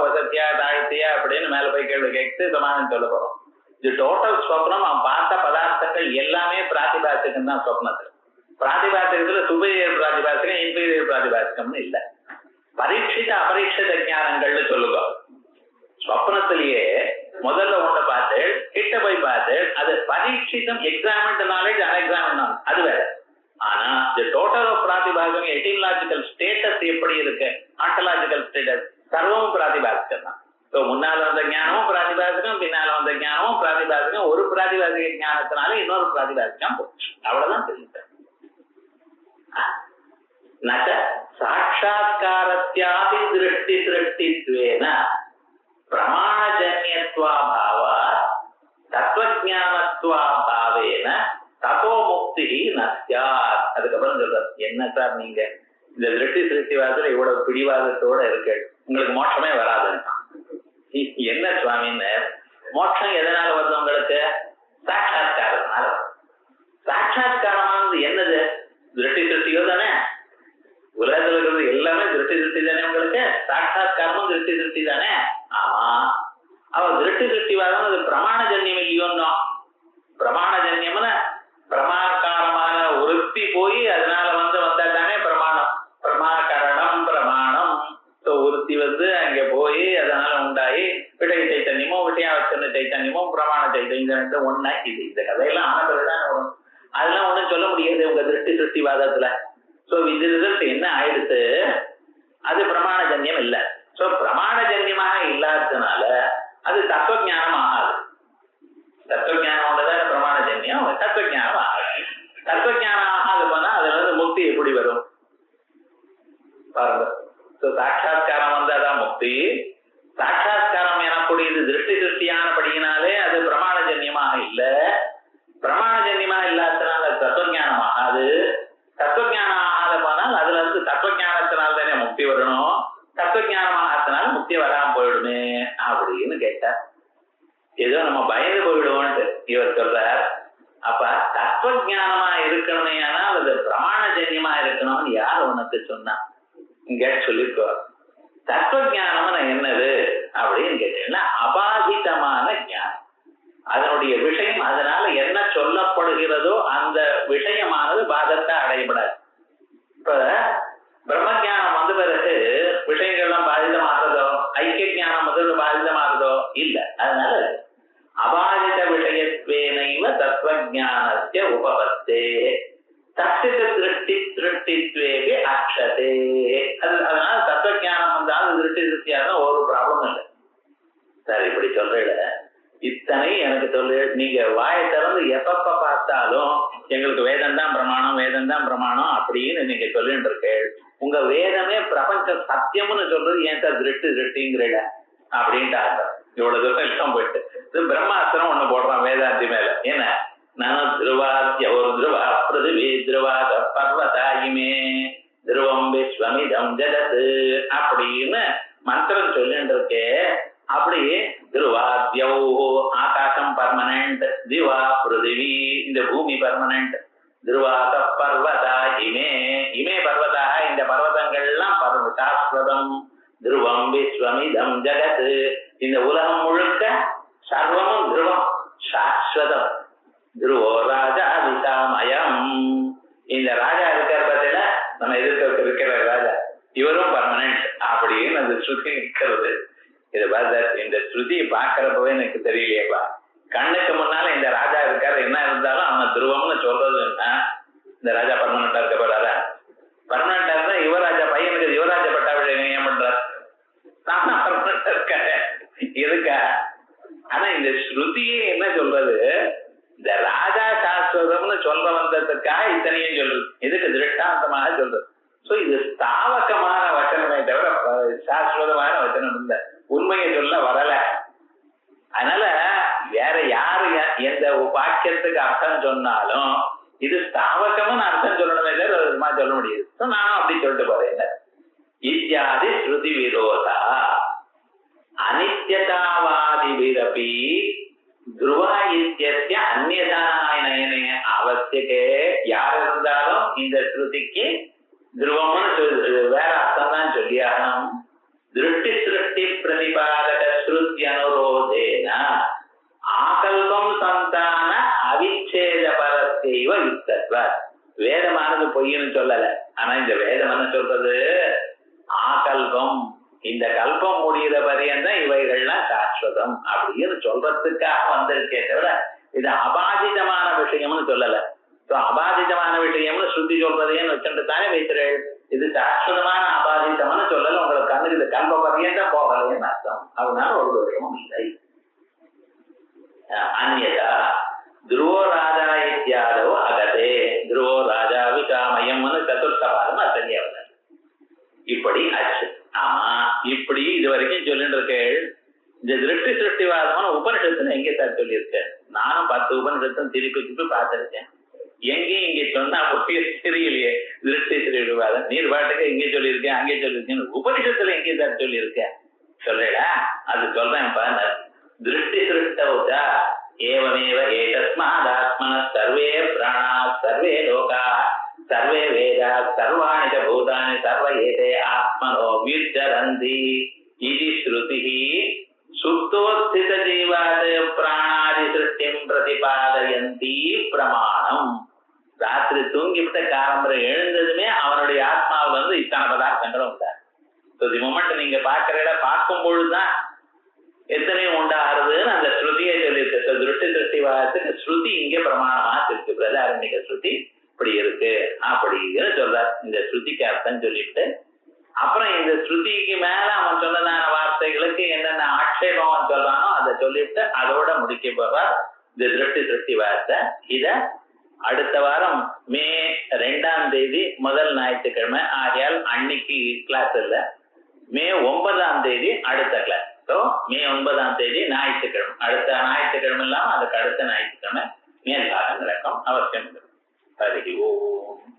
வசத்தியா தாழ்த்தியா அப்படின்னு மேல போய் கேள்வி கேட்டு சமாதானம் சொல்ல போறோம். இது டோட்டல் சொப்னம். அவன் பார்த்த பதார்த்தங்கள் எல்லாமே பிராதிபாசிகம் தான். சொப்னத்துல பிராதிபாசிகத்துல சுபீரியர் பிராதிபாசிகம் இன்பீரியர் பிராதிபாசிகம்னு இல்ல. பரீட்சித அபரீட்சித ஞானங்கள்னு சொல்லுங்க. சொப்னத்திலேயே முதல்ல ஒண்ணு பார்த்து கிட்ட போய் பார்த்து அது பரீட்சிதம், எக்ஸாமின்ட் நாலேஜ், அன்எக்ஸாமின்ட் நாலேஜ், அது வேற. ஆனா இந்த டோட்டல் ஆஃப் பிராதிபாசிகம் எட்டிமலாஜிக்கல் ஸ்டேட்டஸ் எப்படி இருக்கு, ஆன்டலாஜிக்கல் ஸ்டேட்டஸ் சர்வமும் பிராதிபாசிகம் தான். முன்னால வந்த ஞானமும் பிராதிபாசிகம், பின்னால வந்த ஞானமும் பிராதிபாசிகம். ஒரு பிராதிபாசிக ஞானத்தினால இன்னொரு பிராதிபாசிகம் போச்சு, அவ்வளவுதான் தெரியுது. சாட்சாத்காரத்யாபி திருஷ்டி சிருஷ்டித்வேன பிரமாணஜன்யத்வாபாவா தத்துவஞானத்வாபாவேன ததோ முக்தி நஸ்யாத். அதுக்கப்புறம் சொல்றார், என்ன சார் நீங்க இந்த திருஷ்டி சிருஷ்டிவாதத்துல இவ்வளவு பிடிவாதத்தோட இருக்கு, உங்களுக்கு மோட்சமே வராதுன்னா என்ன சுவாமின்னு. மோட்சம் எதனால வருது உங்களுக்கு? சாட்சாத்காரத்தினால. சாட்சாத்காரமானது என்னது? திருஷ்டி சிருஷ்டியோ தானே. உலகத்துல இருக்கிறது எல்லாமே திருஷ்டி சிருஷ்டி தானே உங்களுக்கு. சாட்சாத்காரமும் திருஷ்டி சிருஷ்டி தானே. ஆமா, அவர் திருஷ்டி சிருஷ்டிவாதம் அது பிரமாணஜன்யம் இல்லையோன்னோ. பிரமாணஜன்யம்னு பிரமாகாரமான உறுத்தி போய் அதனால வந்தா தானே பிரமாணம். பிரமாகரணம் பிரமாணம். உறுத்தி அங்க போய் அதனால உண்டாயி விடை சைத்தன்யமும் விட்டியாவச்சன சைத்தன்யமும் பிரமாண சைத்தன்யம் ஒன்னா. இது இந்த கதையெல்லாம் ஆனதுதான் வரும். அதெல்லாம் ஒண்ணும் சொல்ல முடியாது உங்க திருஷ்டி சிருஷ்டிவாதத்துல. இது ரிசல்ட் என்ன ஆயிடுச்சு, அது பிரமாணஜன்யம் இல்லை. பிரமாணஜன்யமாக இல்லாததுனால அது தத்துவஞானம் ஆகாது. தத்துவஞானம் உள்ளதான் பிரமாணஜன்யம், தத்துவஞானம் ஆகாது. தத்துவஞானம் ஆகாது போனா அதுல இருந்து முக்தி எப்படி வரும்? பாருங்க. சாட்சா்காரம் வந்தாதான் முக்தி. சாட்சா்காரம் எனக்கூடியது திருஷ்டி திருஷ்டியானபடியினாலே அது பிரமாணஜன்யமாக இல்ல. பிரமாணஜன்யமா இல்லாதனால தத்துவஞானம் ஆகாது. தத்துவஞானம் ஆகாத போனால் அதுல இருந்து தத்துவஞானத்தினால தானே முக்தி வரணும். தத்துவஞானம் ஆகாதனால முக்தி வராம போயிடுமே அப்படின்னு கேட்டார். ஏதோ நம்ம பயந்து போயிடுவோம்ட்டு இவர் சொல்றார். அப்ப தத்துவஞானமா இருக்கணுமே, ஆனால் அது பிரமாணஜன்யமா இருக்கணும்னு யார் உனக்கு சொன்னா? இங்க சொல்லிருக்கோ. தத்துவஞானம் என்னது அப்படின்னு கேட்டீங்கன்னா அபாதிதமான ஞானம். அதனுடைய விஷயம், அதனால என்ன சொல்லப்படுகிறதோ அந்த விஷயமானது பாதத்தை அடையப்படாது. இப்ப பிரம்மஜானம் வந்த பிறகு விஷயங்கள்லாம் பாதிதமாகிறதோ, ஐக்கிய ஞானம் வந்து பாதிதமாகிறதோ இல்ல. அதனால அபாதித விஷயத்வேனைவ தத்துவஞானஸ்ய உபபத்தே தச்சித திருஷ்டி திருஷ்டித்வேபி அக்ஷதே. அதனால தத்துவஞானம் வந்தாலும் திருஷ்டி திருஷ்டியாக ஒரு ப்ராப்ளம் இல்லை. சார் இப்படி சொல்றீங்க, இத்தனை எனக்கு சொல்லு. நீங்க வாயை திறந்து எப்பப்ப பார்த்தாலும் எங்களுக்கு வேதம் தான் பிரமாணம், வேதம் தான் பிரமாணம் அப்படின்னு நீங்க சொல்லிட்டு இருக்க. உங்க வேதமே பிரபஞ்ச சத்தியம்னு சொல்றது ஏன் சார் திருஷ்டி திருஷ்டிங்கிறீங்க அப்படின்ட்டு இவ்வளவு தூரம் எல்லாம் போயிட்டு பிரம்மாஸ்திரம் ஒண்ணு போடுறான் வேதாந்தி மேல. என்ன நான் திருவாத்திய ஒரு திருவா பிருதிவி திருவாத பர்வதாயிமே திருவம் விஸ்வமிதம் ஜெகத்து அப்படின்னு மந்திரம் சொல்லிட்டு இருக்கே. அப்படி திருவாத்யோ ஆகாசம் பர்மனன்ட், திவா பிருதிவி இந்த பூமி பர்மனன்ட், திருவாத பர்வதா இமே இமே பர்வதாக இந்த பர்வதங்கள்லாம் சாஸ்வதம், திருவம் விஸ்வமிதம் ஜெகத் இந்த உலகம் முழுக்க சர்வமும் திருவம் சாஸ்வதம். துருவோ ராஜா விசாமயம் இந்த ராஜா இருக்கிற பத்தில நம்ம எதிர்க்க இருக்கிற ராஜா இவரும் பர்மனன்ட் அப்படின்னு அந்த ஸ்ருதி இருக்கிறது. இது பார்த்த இந்த ஸ்ருதியை பார்க்கறப்பவே எனக்கு தெரியலையேப்பா. கண்ணுக்கு முன்னால இந்த ராஜா இருக்காரு, என்ன இருந்தாலும் அவன் துருவம்னு சொல்றதுன்னா இந்த ராஜா பர்மனண்டா இருக்க போறாரா? பர்மனண்டா இருந்தா யுவராஜா பையனுக்கு யுவராஜ பட்டாபிஷேகம் ஏன் பண்றாரு? நானா பர்மனண்டா இருக்காரு எதுக்கா? ஆனா இந்த ஸ்ருதியே என்ன சொல்றது, இந்த ராஜா சாஸ்வதம்னு சொல்ற வந்ததுக்காக இத்தனையும் சொல்றது. இதுக்கு திருஷ்டாந்தமாக சொல்றது. சோ இது ஸ்தாவகமான வச்சனமே தவிர சாஸ்வதமான வச்சனம் இல்ல. உண்மையை சொல்ல வரல. அதனால வேற யாரு எந்த வாக்கியத்துக்கு அர்த்தம் சொன்னாலும் இது ஸ்தாவகம்னு அர்த்தம் சொல்லணுமே தவிர விதமா சொல்ல முடியுது. நானும் அப்படி சொல்லிட்டு போறேன். இத்தியாதி ஸ்ருதி விரோதா அனித்யதாவாதிபிரபி துருவா இத்தியஸ்ய அந்நியதானயனே அவசியக்கே. யார் இருந்தாலும் இந்த ஸ்ருதிக்கு துருவம்னு வேற அர்த்தம் தான் சொல்லியாகணும். திருஷ்டி சிருஷ்டி பிரதிபாதக ஸ்ருதி அனுரோதேன ஆகல்பம் சந்தான அவிச்சேத பரத்தைவ யுக்தத்வ. வேதமானது பொய்ன்னு சொல்லல. ஆனா இந்த வேதம் என்ன சொல்றது, ஆகல்பம் இந்த கல்பம் முடிகிற பரியந்தான் இவைகள்லாம் சாஸ்வதம் அப்படின்னு சொல்றதுக்காக வந்திருக்கே தவிர இது அபாதிதமான விஷயம்னு சொல்லல. அபாதிதமான விஷயம்னு ஸ்ருதி சொல்றதையும் வச்சுட்டு தானே வைக்கிறேன். இது சாஸ்வதமான அபாதிதம்னு சொல்லல. உங்களுக்கு கண்ணுக்கு இந்த கல்ப பரியந்தான் போகலைன்னு அர்த்தம். அதனால ஒரு விஷயமும் இல்லை. அந்நியதா துருவோ ராஜா இத்தியாதோ அகதே துருவோ ராஜா விசாமயம்னு சதுர்த்தபாதம் அசன்யாவது இப்படி ஆச்சு. ஆமா இப்படி இது வரைக்கும் சொல்லிட்டு இருக்கேன். இந்த திருஷ்டி சிருஷ்டிவாதமான உபனிஷத்துல எங்கே சார் சொல்லியிருக்கேன்? நானும் 10 உபனிஷத்தும் திருப்பி திருப்பி பார்த்திருக்கேன். எங்கேயும் இங்க சொன்னா தெரியலையே. திருஷ்டி சிருஷ்டிவாதம் நீர் பாட்டுக்கு இங்கே சொல்லியிருக்கேன், அங்கே சொல்லியிருக்கேன். உபனிஷத்துல எங்கே சார் சொல்லியிருக்கேன் சொல்லடா? அது சொல்றேன். திருஷ்டி சிருஷ்டவுதா ஏவமேவ ஏதஸ்மாதாத்மன சர்வே பிராணா சர்வே லோகா சர்வே வேதா சர்வாணி ச பூதானி சர்வ ஏதே ஆத்மனோ விச்சரந்தி இது ஸ்ருதிஹி சுப்தோஸ்தித ஜீவாத் பிராணாதி சிருஷ்டிம் பிரதிபாதயந்தி பிரமாணம். ராத்திரி தூங்கிவிட்ட காலம்பரை எழுந்ததுமே அவனுடைய ஆத்மாவில் வந்து இத்தனை பதார்த்தங்களும் உண்டா. தி மொமெண்ட் நீங்க பார்க்கிற பார்க்கும் பொழுதுதான் எத்தனையும் உண்டாகிறதுன்னு அந்த ஸ்ருதியை சொல்லியிருக்கு. திருஷ்டி திருஷ்டிவாதத்துக்கு ஸ்ருதி இங்கே பிரமாணமா இருக்கு. பிரதாரண்யக ஸ்ருதி இப்படி இருக்கு அப்படின்னு சொல்றார். இந்த ஸ்ருதிக்கு அர்த்தம் சொல்லிட்டு அப்புறம் இந்த ஸ்ருதிக்கு மேல அவன் சொன்னதான வார்த்தைகளுக்கு என்னென்ன ஆட்சேபம் அவன் சொல்றானோ அதை சொல்லிட்டு அதோட முடிக்க போறார் இந்த திருஷ்டி திருஷ்டிவாதத்தை. இத அடுத்த வாரம் மே 2ஆம் தேதி முதல் ஞாயிற்றுக்கிழமை, ஆகையால் அன்னைக்கு கிளாஸ் இல்லை. மே 9ஆம் தேதி அடுத்த கிளாஸ். ஸோ மே 9ஆம் தேதி ஞாயிற்றுக்கிழமை, அடுத்த ஞாயிற்றுக்கிழமை இல்லாமல் அதுக்கு அடுத்த ஞாயிற்றுக்கிழமை மேல் பாடம் நடக்கும். அவசியம். ஹரி ஓம்.